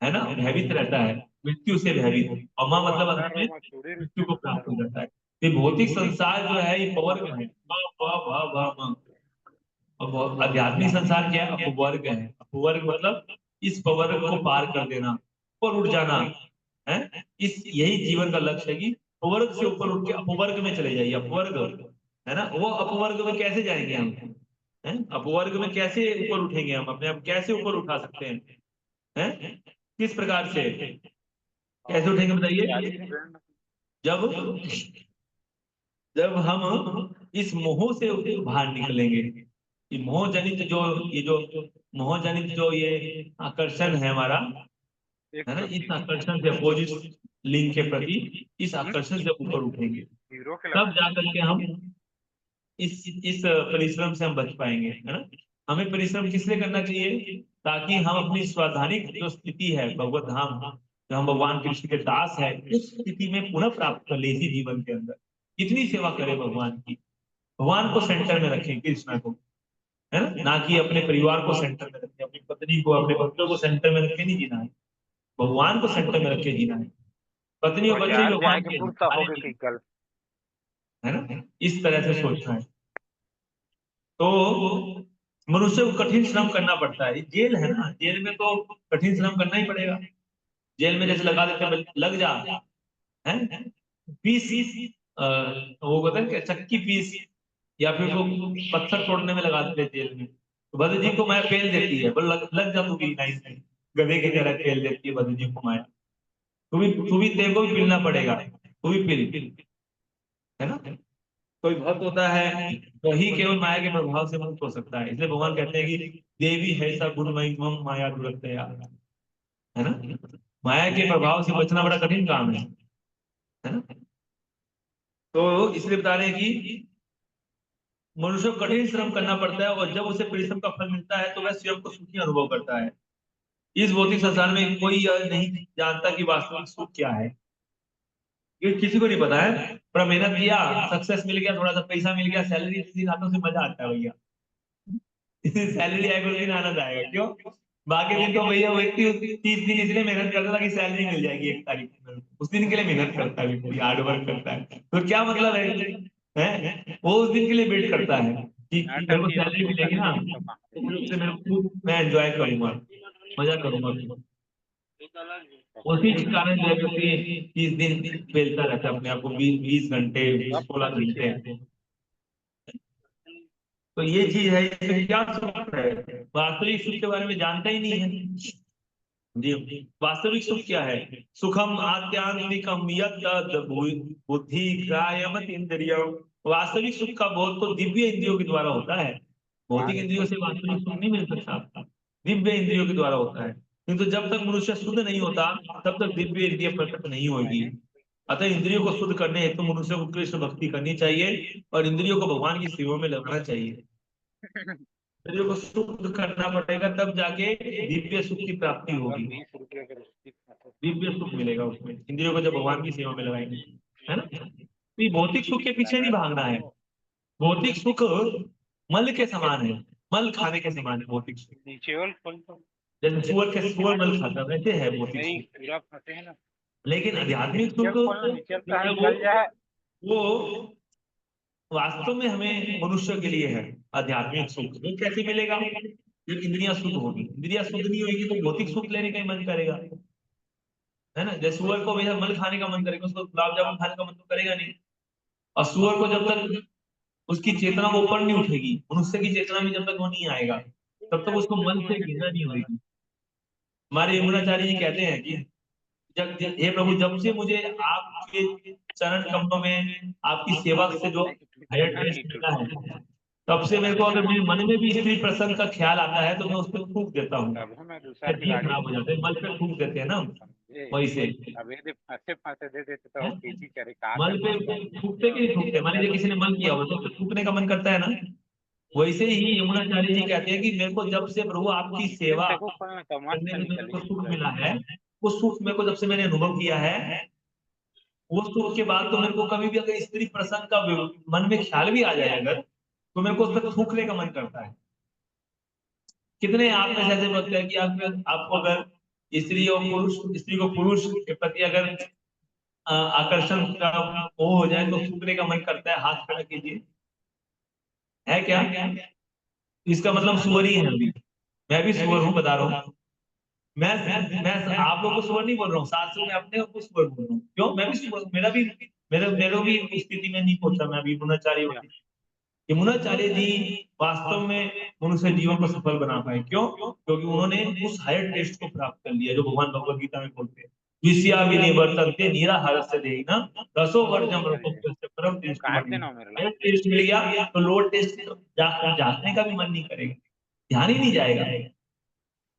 है ना, भयभीत रहता है, मृत्यु से भयभीत, और माँ मतलब अंत में मृत्यु को प्राप्त हो जाता है। ये भौतिक संसार जो है ये पवर्ग है, और आध्यात्मिक संसार क्या है, अपवर्ग है। अपवर्ग मतलब इस पवर्ग को पार कर देना, ऊपर उठ जाना, है, इस यही जीवन का लक्ष्य है कि पवर्ग से ऊपर उठ के अपवर्ग में चले जाइए, अपवर्ग, है ना। वो अपवर्ग में कैसे जाएंगे हम, हैं, अपवर्ग में कैसे ऊपर उठेंगे हम, अपने आप कैसे ऊपर उठा सकते हैं, किस प्रकार से कैसे उठेंगे बताइए, जब जब हम इस मोह से बाहर निकलेंगे, ये मोह जनित जो, ये जो मोह जनित जो ये आकर्षण है हमारा, है ना, इस आकर्षण से अपोजिट लिंग के प्रति इस आकर्षण से ऊपर उठेंगे, हीरो के तब लगता जाकर के हम इस परिश्रम से हम बच पाएंगे, है ना। हमें परिश्रम किस लिए करना चाहिए, ताकि हम अपनी स्वाधानिक जो स्थिति है भगवत धाम, जो हम भगवान कृष्ण के दास है, उस स्थिति में पुनः प्राप्त कर ले इसी जीवन के अंदर। कितनी सेवा करें भगवान की, भगवान को सेंटर में रखें, कृष्ण को, है ना कि अपने परिवार को सेंटर में रखें, अपनी पत्नी को, अपने बच्चों को सेंटर में रखे नहीं जीना है, भगवान को सेंटर में रखे जीना है। पत्नी और और बच्चे भी जान भगवान जाएंगे के, पुरता हमारे होगे नहीं, कि कल है ना, इस तरह से सोचना है। तो मनुष्य को कठिन श्रम करना पड़ता है, जेल है ना, जेल में तो कठिन श्रम करना ही पड़ेगा। जेल में जैसे लगा देते हैं, लग जा, है, पीस, वो कहते हैं क्या, चक्की पीस, या फिर वो पत्थर तोड़ने में लगा देते हैं जेल में, तो बद्ध जी को माया पेल देती है, बोल लग जा तू भी, नाइस नहीं, गधे की तरह पेल देती है बद्ध जी को माया, तू भी तेरे को भी पिलना पड़ेगा, वो भी फिर, है ना। कोई भक्त होता है तो ही केवल माया के प्रभाव से मुक्त हो सकता है। इसलिए भगवान कहते हैं कि देवी है सा गुणमयी मम माया दुरत्या, है ना। माया के प्रभाव से बचना बड़ा कठिन काम है ना। तो इसलिए बता रहे हैं कि मनुष्य को कठिन श्रम करना पड़ता है, और जब उसे परिश्रम का फल मिलता है तो वह स्वयं को सुखी अनुभव करता है। इस भौतिक संसार में कोई यह नहीं जानता कि वास्तविक सुख क्या है। ये किसी को नहीं पता है। बड़ा मेहनत किया, सक्सेस मिल गया, थोड़ा सा पैसा मिल गया, सैलरी किसी हाथों से मजा आता है भैया। सैलरी आएगा उस दिन आनंद आएगा, क्यों? बाकी दिन तो भैया व्यक्ति 30 दिन इसलिए मेहनत करता था कि सैलरी मिल जाएगी 1 तारीख को, उस दिन के लिए मेहनत करता है, व्यक्ति हार्ड वर्क करता है। तो क्या मतलब है? वो उस दिन के लिए वेट करता है कि मेरे को सैलरी मिलेगी ना, तो फिर उससे मेरे को मैं एंजॉय करूंगा, मजा करूंगा। उसी के कारण जो है व्यक्ति 30 दिन खेलता रहता है अपने आप को, 20 घंटे 16 घंटे। तो ये चीज है, इसमें क्या सुख है? वास्तविक सुख के बारे में जानता ही नहीं है जी। वास्तविक सुख क्या है? सुखम आत्यांतिकम यत् बुद्धि ग्राह्यमत इंद्रियम। वास्तविक सुख का बोध तो दिव्य इंद्रियों के द्वारा होता है। भौतिक इंद्रियों से वास्तविक सुख नहीं मिल सकता आपका, दिव्य इंद्रियों के द्वारा होता है। किंतु जब तक मनुष्य शुद्ध नहीं होता तब तक दिव्य इंद्रिय प्रकट नहीं होगी। अतः इंद्रियों को शुद्ध करने हेतु मनुष्य को कृष्ण भक्ति करनी चाहिए और इंद्रियों को भगवान की सेवा में लगाना चाहिए। इंद्रियों को शुद्ध करना पड़ेगा, तब जाके दिव्य सुख की प्राप्ति होगी, दिव्य सुख मिलेगा उसमें, इंद्रियों को जब भगवान की सेवा में लगाएंगे, है ना। तो ये भौतिक सुख के पीछे नहीं भागना है। भौतिक सुख मल के समान है, मल खाने के समान है भौतिक सुख। जैसे सुअर मल खाता है, वैसे है भौतिक सुख। लेकिन आध्यात्मिक सुख जो है वो वास्तव में हमें मनुष्य के लिए है। आध्यात्मिक सुख वो कैसे मिलेगा? जब इंद्रियां शुद्ध होगी। इंद्रियां शुद्ध नहीं होगी तो भौतिक सुख लेने का ही मन करेगा, है ना। जैसे सुअर को भैया मल खाने का मन करेगा, उसको गुलाब जामुन खाने का मन तो करेगा नहीं। और सुअर को जब तक उसकी चेतना वो ऊपर नहीं उठेगी, मनुष्य की चेतना में जब तक वो नहीं आएगा, तब तक उसको मन से घृणा नहीं होगी। हमारे यमुनाचार्य जी कहते हैं कि हे प्रभु, जब से मुझे आपके चरण कमलों में आपकी सेवा से जो हायर टेस्ट मिला है, तब से मेरे को अगर मेरे मन में भी स्त्री प्रसंग का ख्याल आता है तो मैं उस पर थूक देता हूँ। तबीयत खराब हो जाता है, मल पे थूक देते हैं ना वैसे। मल पे थूकते कि नहीं थूकते? मान लीजिए किसी ने मल किया हो तो उस पे थूकने का मन करता है ना। वैसे ही यमुनाचार्य जी कहते हैं कि मेरे को जब से प्रभु आपकी सेवा करने में मेरे को सुख मिला है, वो सुख मेरे को जब से मैंने अनुभव किया है, वो सुख के बाद तो मेरे को कभी भी अगर स्त्री प्रसंग का मन में ख्याल भी आ जाए अगर, तो मेरे को उस पर थूकने का मन करता है। कितने आप में से ऐसे भक्त है कि आपको अगर स्त्री को पुरुष के प्रति अगर आकर्षण का वो हो जाए तो थूकने का मन करता है? हाथ खड़ा कीजिए, है क्या? इसका मतलब सुअर ही है अभी। मैं भी सुअर हूँ, बता रहा हूँ। मैं आप लोगों को सुअर नहीं बोल रहा हूँ, शास्त्रों में अपने को सुअर बोल रहा हूँ। क्यों? मैं भी सुअर हूँ, मेरे भी स्थिति में नहीं पहुंचा मैं अभी यमुनाचार्य होती। यमुनाचार्य जी वास्तव में मनुष्य जीवन को सफल बना पाए। क्यों? क्योंकि उन्होंने उस हायर टेस्ट को प्राप्त कर लिया जो भगवान भगवद गीता में बोलते हैं, विषया विनिवर्तन्ते निराहारस्य देहिना रसो वर्जम रसोप्यस्य परम टेस्ट हायर टेस्ट मिल गया तो लोअर टेस्ट जाने का भी मन नहीं करेगा, ध्यान ही नहीं जाएगा।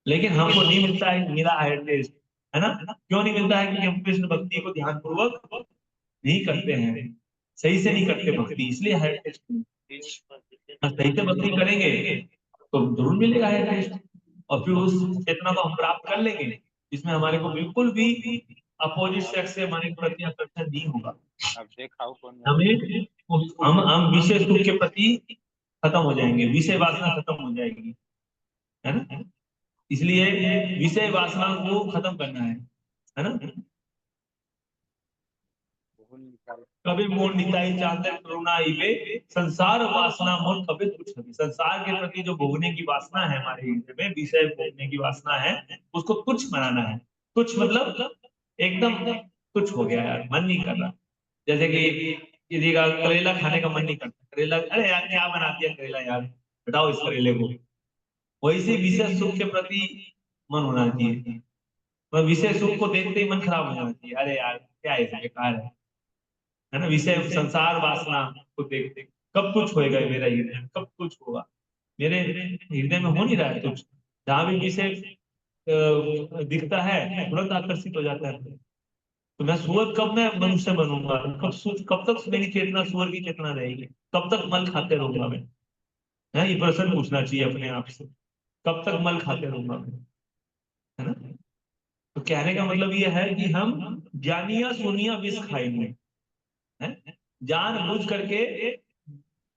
लेकिन हमको नहीं मिलता है मेरा हायर टेस्ट, है ना। क्यों नहीं मिलता है? क्योंकि हम कृष्ण भक्ति को ध्यान पूर्वक नहीं करते हैं, सही से नहीं करते भक्ति, इसलिए हायर टेस्ट। सही से भक्ति करेंगे तो जरूर मिलेगा हायर टेस्ट, और फिर उस चेतना को हम प्राप्त कर लेंगे जिसमें हमारे को बिल्कुल भी अपोजिट सेक्स से हमारे प्रति आकर्षण नहीं होगा। हमें हम विषय सुख के प्रति खत्म हो जाएंगे, विषय वासना खत्म हो जाएगी, है ना। इसलिए विषय वासना को खत्म करना है ना। कभी मोर निताई चाहते करुणा इबे संसार वासना मोर कभी कुछ नहीं। संसार के प्रति जो भोगने की वासना है हमारे हृदय में, विषय भोगने की वासना है, उसको तुच्छ बनाना है। तुच्छ मतलब एकदम तुच्छ हो गया यार, मन नहीं कर रहा। जैसे कि किसी का करेला खाने का मन नहीं करता, करेला अरे यार क्या बना दिया करेला यार, हटाओ इस करेले को। वैसे विषय सुख के प्रति मन होना चाहिए। विषय सुख को देखते ही मन खराब हो जाना चाहिए, अरे यार क्या है, बेकार है। है ना, विषय संसार वासना को देख देख कब कुछ होएगा मेरा हृदय में, कब कुछ होगा मेरे हृदय में, हो नहीं रहा है कुछ। जहां भी विषय दिखता है तुरंत आकर्षित हो जाता है। तो मैं सुअर कब मैं मनुष्य बनूंगा, कब तक मेरी चेतना सुअर की चेतना रहेगी, कब तक मल खाते रहूंगा मैं? है, ये प्रश्न पूछना चाहिए अपने आप से, कब तक मल खाते रहूंगा मैं, है ना। तो कहने का मतलब ये है कि हम ज्ञानिया सुनिया विष खाएंगे, है, जान बुझ करके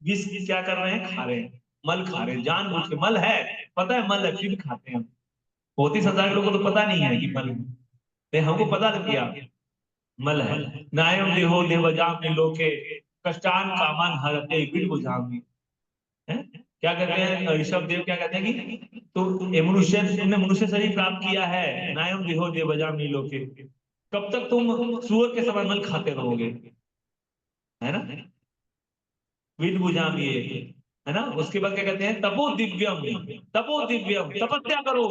विष क्या कर रहे हैं, खा रहे हैं, मल खा रहे हैं जान बुझ के। मल है, पता है मल है, फिर भी खाते हैं हम। भौतिक संसार के लोगों को तो पता नहीं है कि मल है, लेकिन हमको पता लग गया मल है। नायम देहो देवजाम लोके कष्टान कामान हरते विड़ बुझामी, है। क्या कहते हैं ऋषभ देव, क्या कहते हैं कि तो ये मनुष्य, तुमने मनुष्य शरीर प्राप्त किया है, नायम देहो देवजाम लोके, कब तक तुम सुअर के समान मल खाते रहोगे, है ना। विड़ बुझामी, है ना। उसके बाद क्या कहते हैं, तपो दिव्यम, तपो दिव्यम, तपस्या करो,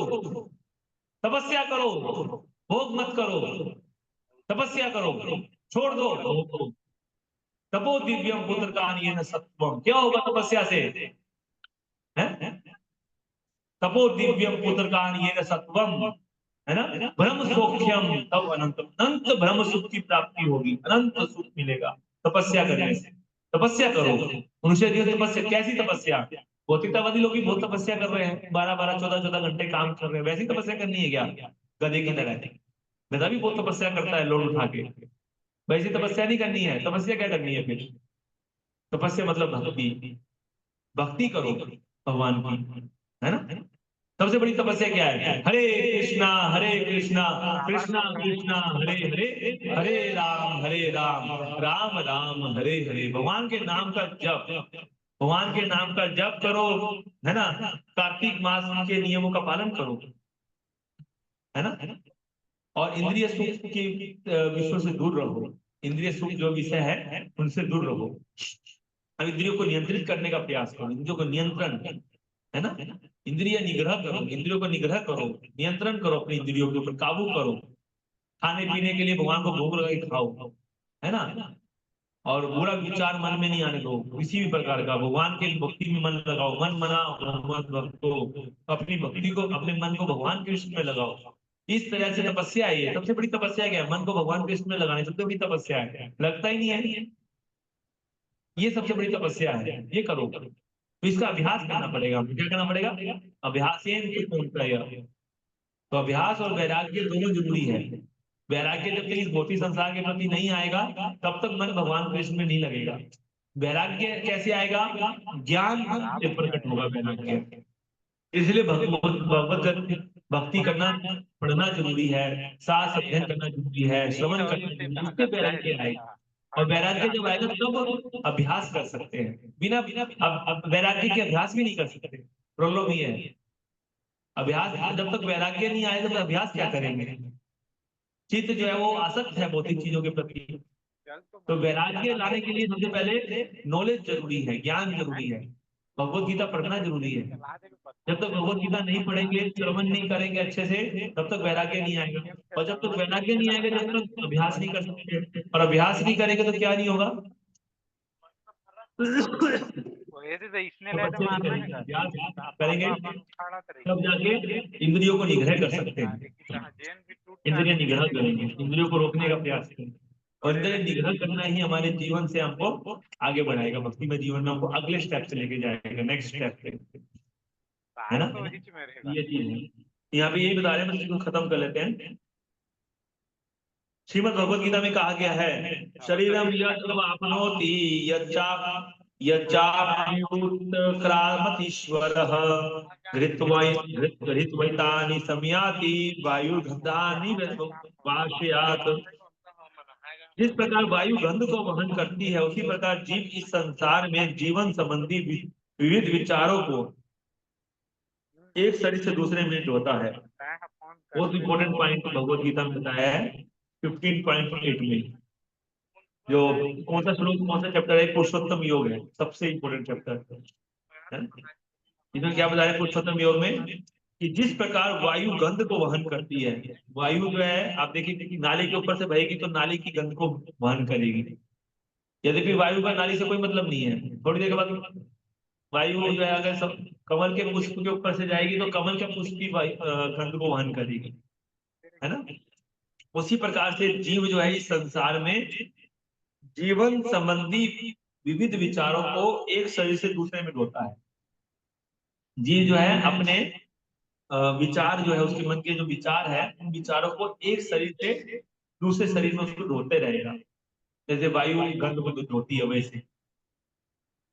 तपस्या करो, भोग मत करो, तपस्या करो, छोड़ दो भोग को। तपो दिव्यम पुत्र का ये न सत्वम, क्या होगा तपस्या से, है। तपो दिव्यम पुत्र का ये न सत्वम, है ना। ब्रह्म सौख्यम, तब अनंत अनंत ब्रह्म सुख की प्राप्ति होगी, अनंत सुख मिलेगा तपस्या करने से। तपस्या करो, मनुष्य जीवन तपस्या, कैसी तपस्या? भौतिकतावादी लोग भी बहुत तपस्या कर रहे हैं, 12-12 14-14 घंटे काम कर रहे हैं, वैसी तपस्या करनी है क्या? गधे की तरह? गधा भी बहुत तपस्या करता है लोड उठा के, वैसी तपस्या नहीं करनी है। तपस्या क्या करनी है फिर? तपस्या मतलब भक्ति, भक्ति करो भगवान की, है ना। सबसे बड़ी तपस्या क्या है? हरे कृष्णा कृष्णा कृष्णा हरे हरे, हरे राम राम राम हरे हरे। भगवान के नाम का जप, भगवान के नाम का जप करो, है ना। कार्तिक मास के नियमों का पालन करो, है ना। और इंद्रिय सुख की विषयों से दूर रहो, इंद्रिय सुख जो विषय है उनसे दूर रहो। अब इंद्रियों को नियंत्रित करने का प्रयास करो, इंद्रियों को नियंत्रण, है ना। इंद्रिय निग्रह करो, इंद्रियों को निग्रह करो, नियंत्रण करो, अपनी इंद्रियों के ऊपर काबू करो। खाने पीने के लिए भगवान को भोग लगा के खाओ, है ना। और बुरा विचार मन में नहीं आने दो किसी भी प्रकार का। भगवान के भक्ति में मन लगाओ, मन मना भगवत भक्त को, अपनी भक्ति को, अपने मन को भगवान कृष्ण में लगाओ। इस तरह से तपस्या है, ये सबसे बड़ी तपस्या क्या है? मन को भगवान कृष्ण में लगाने, सबसे बड़ी तपस्या है। लगता ही नहीं है, ये सबसे बड़ी तपस्या है, ये करो। तो इसका अभ्यास करना पड़ेगा, हमको क्या करना पड़ेगा? अभ्यास। तो अभ्यास और वैराग्य दोनों जरूरी है। वैराग्य जब तक इस भौतिक संसार के प्रति नहीं आएगा तब तक मन भगवान कृष्ण में नहीं लगेगा। वैराग्य कैसे आएगा? ज्ञान से प्रकट होगा वैराग्य। इसलिए भगवत भक्ति करना, पढ़ना जरूरी है, शास्त्र अध्ययन करना जरूरी है, श्रवण करना जरूरी है, उससे वैराग्य आएगा। और वैराग्य जब आएगा तब अभ्यास कर सकते हैं। बिना बिना अब वैराग्य के अभ्यास भी नहीं कर सकते, प्रॉब्लम ये है। अभ्यास, जब तक वैराग्य नहीं आएगा तो अभ्यास क्या करेंगे? चित्त जो है वो आसक्त है भौतिक चीजों के प्रति। तो वैराग्य लाने के लिए सबसे पहले नॉलेज जरूरी है, ज्ञान जरूरी है, भगवत गीता पढ़ना जरूरी है। जब तक भगवत गीता नहीं पढ़ेंगे, श्रवण नहीं करेंगे अच्छे से, तब तक वैराग्य नहीं आएगा। और जब तक वैराग्य नहीं आएगा जब तक अभ्यास नहीं कर सकते, और अभ्यास नहीं करेंगे तो क्या नहीं होगा? इसने ले तपस्या नहीं मारना करेंगे, है अभ्यास करेंगे का तब जाके इंद्रियों को निग्रह कर सकते हैं। जेन भी टूटता इंद्रिय है निग्रह करेंगे, इंद्रियों को रोकने का प्रयास करेंगे। और इंद्रिय निग्रह करना ही हमारे जीवन से हमको आगे बढ़ाएगा, भक्ति में जीवन में हमको अगले स्टेप से लेके जाएगा, नेक्स्ट स्टेप पे, है ना। तो हिच में रहेगा। ये चीज है, यहाँ पे यही बता रहे हैं, बस इसको खत्म कर लेते हैं। श्रीमद् भगवत गीता में कहा गया है, शरीरम यदवाप्नोति यच्चाप्युत्क्रामतीश्वरः घृत्वैतानि संयाति वायुर्गन्धानि वाशयात्। जिस प्रकार वायु गंध को वहन करती है, उसी प्रकार जीव इस संसार में जीवन संबंधी विविध विचारों को एक शरीर से दूसरे में ढोता है। बहुत इंपॉर्टेंट पॉइंट भगवत गीता में बताया है 15.8 में। जो कौन सा श्लोक, कौन सा चैप्टर है? पुरुषोत्तम योग है, सबसे इंपॉर्टेंट चैप्टर है। इसमें क्या बताया पुरुषोत्तम योग में? कि जिस प्रकार वायु गंध को वहन करती है, वायु जो है आप देखिए कि नाली के ऊपर से बहेगी तो नाली की गंध को वहन करेगी, यद्यपि वायु का नाली से कोई मतलब नहीं है। थोड़ी देर के बाद वायु जो है अगर सब कमल के पुष्प के ऊपर से जाएगी तो कमल के पुष्प की गंध को वहन करेगी, है ना। उसी प्रकार से जीव जो है इस संसार में जीवन संबंधी विविध विचारों को एक शरीर से दूसरे में ढोता है। जीव जो है अपने विचार जो है, उसके मन के जो विचार है, उन विचारों को एक शरीर से दूसरे शरीर में उसको ढोते रहेगा, जैसे वायु गंध को ढोती है वैसे,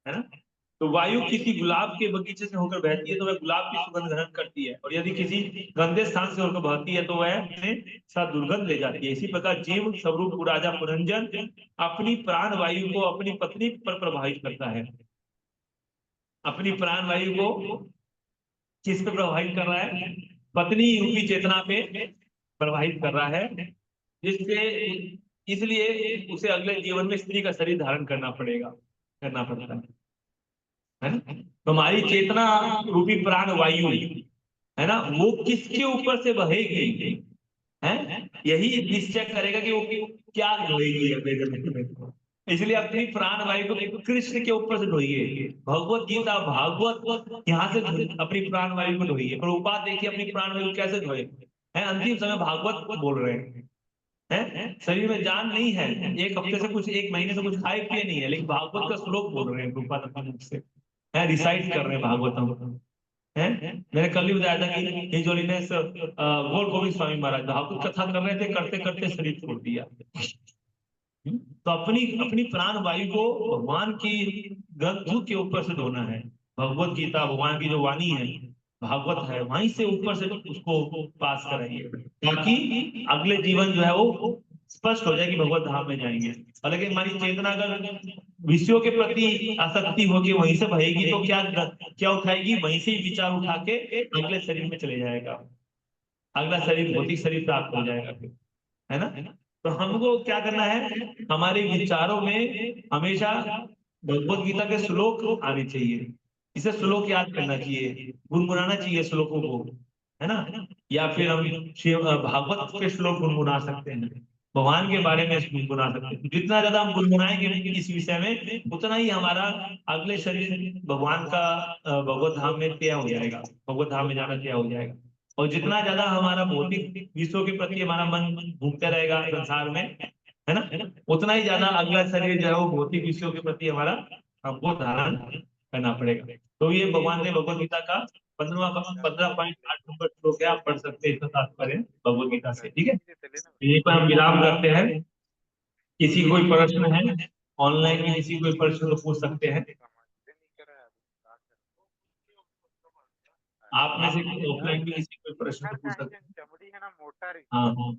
है ना। तो वायु किसी गुलाब के बगीचे से होकर बहती है तो वह गुलाब की सुगंध ग्रहण करती है, और यदि किसी गंदे स्थान से होकर बहती है तो वह अपने साथ दुर्गंध ले जाती है। इसी प्रकार जीव स्वरूप राजा पुरंजन अपनी प्राण वायु को अपनी पत्नी पर प्रभावित करता है। अपनी प्राण वायु को किस पे प्रभावित कर रहा है? पत्नी रूपी चेतना पे प्रभावित कर रहा है, जिससे इसलिए उसे अगले जीवन में स्त्री का शरीर धारण करना पड़ता है ना। तो हमारी चेतना रूपी प्राण वायु, है ना, वो किसके ऊपर से बहेगी, है, यही निश्चय करेगा कि वो क्या ढोएगी अगले जन्म में। इसलिए अपनी प्राण वायु को देखो कृष्ण के ऊपर से ढोइए। भगवत गीता भागवत यहाँ से अपनी प्राण वायु को ढोइए। प्रभुपाद देखिए अपनी प्राण वायु कैसे ढोए हैं, अंतिम समय भागवत बोल रहे हैं, शरीर में जान नहीं है, एक हफ्ते से कुछ, एक महीने से कुछ खाए पिए नहीं है, लेकिन भागवत का श्लोक बोल रहे हैं प्रभुपाद अपने मुख से, है, रिसाइट कर रहे हैं भागवतम, है। मैंने कल ही बताया था कि हिज होलीनेस गौर गोविंद स्वामी महाराज भागवत कथा कर रहे थे, करते करते शरीर छोड़ दिया। तो अपनी अपनी प्राण वायु को भगवान की गंध के ऊपर से धोना है। भगवत गीता भगवान की जो वाणी है, भागवत है, वहीं से ऊपर से उसको पास कराइए, ताकि अगले जीवन जो है वो स्पष्ट हो जाए कि भगवत धाम में जाएंगे। और लेकिन हमारी चेतना अगर विषयों के प्रति आसक्ति होगी, वहीं से बहेगी, तो क्या क्या उठाएगी? वहीं से ही विचार उठा के अगले शरीर में चले जाएगा, अगला शरीर भौतिक शरीर प्राप्त हो जाएगा फिर, है ना। तो हमको क्या करना है? हमारे विचारों में हमेशा भगवत गीता के श्लोक आने चाहिए, इसे श्लोक याद करना चाहिए, गुनगुनाना चाहिए श्लोकों को, है ना। या फिर हम भागवत के श्लोक गुनगुना सकते हैं, भगवान के बारे में गुनगुना सकते हैं। जितना ज्यादा हम गुनगुनाएंगे इस विषय में, उतना ही हमारा अगले शरीर भगवान का भगवत धाम में तय हो जाएगा, भगवत धाम में जाना तय हो जाएगा। और जितना ज्यादा हमारा भौतिक विषयों के प्रति हमारा मन घूमते रहेगा संसार में, है ना, उतना ही ज्यादा अगला शरीर जो है वो भौतिक विषयों के प्रति हमारा हमको धारण करना पड़ेगा। तो ये भगवान ने भगवत गीता का 15.8 नंबर श्लोक है, आप पढ़ सकते हैं, इसका तात्पर्य भगवत गीता से। ठीक है, यहीं पर हम विराम करते हैं। किसी को कोई प्रश्न है ऑनलाइन में, किसी को कोई प्रश्न तो पूछ सकते हैं। आप में से ऑफलाइन में किसी को कोई प्रश्न तो पूछ सकते हैं। चमड़ी है ना मोटा रही, हाँ हाँ,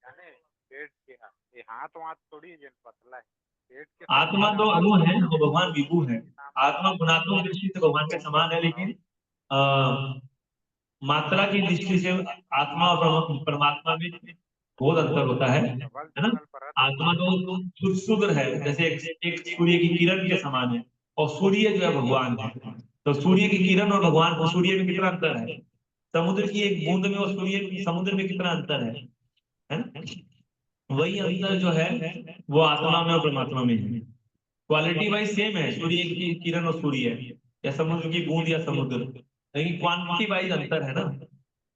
यानी पेट के ये हाथ वाथ थोड़ी है पतला है, पेट के आत्मा तो अणु है और भगवान विभु है। आत्मा गुणात्मक दृष्टि से भगवान के समान है, लेकिन मात्रा की दृष्टि से आत्मा और परमात्मा में बहुत अंतर होता है ना। आत्मा तो शुद्र है, जैसे एक सूर्य की किरण के समान है, और सूर्य जो है भगवान है। तो सूर्य की किरण और भगवान को सूर्य में कितना अंतर है? समुद्र की एक बूंद में और सूर्य समुद्र में कितना अंतर है ना। वही अंतर जो है वो आत्मा में और परमात्मा में है। क्वालिटी वाइज सेम है, सूर्य की किरण और सूर्य है, या समुद्र की बूंद या समुद्र, लेकिन क्वांटिटी वाइज अंतर है ना।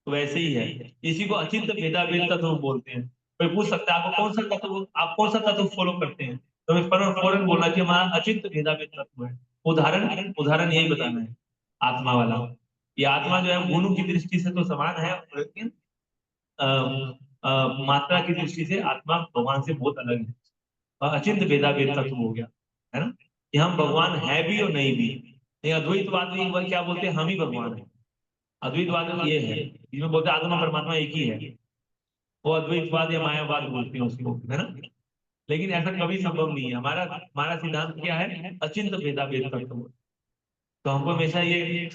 तो वैसे ही है, इसी को अचिंत भेदाभेद तत्व बोलते हैं। कोई पूछ सकता है आपको कौन सा तत्व, आप कौन सा तत्व फॉलो करते हैं, तो मैं फौरन बोलना कि हमारा अचिंत भेदाभेद तत्व है। उदाहरण उदाहरण यही बताना है, आत्मा वाला। ये आत्मा जो है गुणों की दृष्टि से तो समान है, लेकिन मात्रा की दृष्टि से आत्मा भगवान से बहुत अलग है। अचिंत भेदाभेद तत्व हो गया, है ना, कि हम भगवान है भी और नहीं भी। नहीं, अद्वैतवादी क्या बोलते हैं, हम ही भगवान है। अद्वैतवाद ये है, इसमें बोलते हैं आत्मा परमात्मा एक ही है। वो अद्वैतवाद या मायावाद बोलते हैं उसको, है ना। लेकिन ऐसा कभी संभव नहीं है। हमारा हमारा सिद्धांत क्या है? अचिंत भेदाभेद तत्व। तो हमको हमेशा ये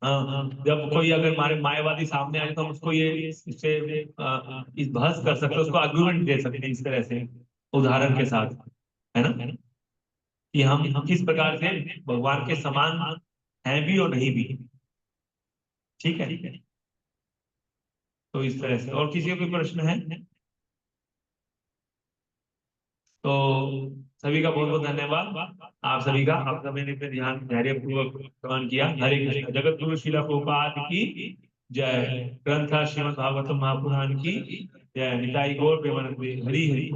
जब कोई अगर हमारे मायावादी सामने आए तो हम उसको ये इससे इस बहस कर सकते हैं, उसको आर्गुमेंट दे सकते हैं इस तरह से, उदाहरण के साथ, है ना, कि हम किस प्रकार से भगवान के समान हैं भी और नहीं भी। ठीक है, तो इस तरह से। और किसी को कोई प्रश्न है तो सभी का बहुत बहुत धन्यवाद। आप सभी का आप सभी ने पे ध्यान धैर्यपूर्वक श्रवण किया। हरे कृष्ण। जगत गुरु श्रील प्रभुपाद की जय। ग्रंथ श्रीमद् भागवतम महापुराण की जय। निताई गौर प्रेमानंद। हरि हरि।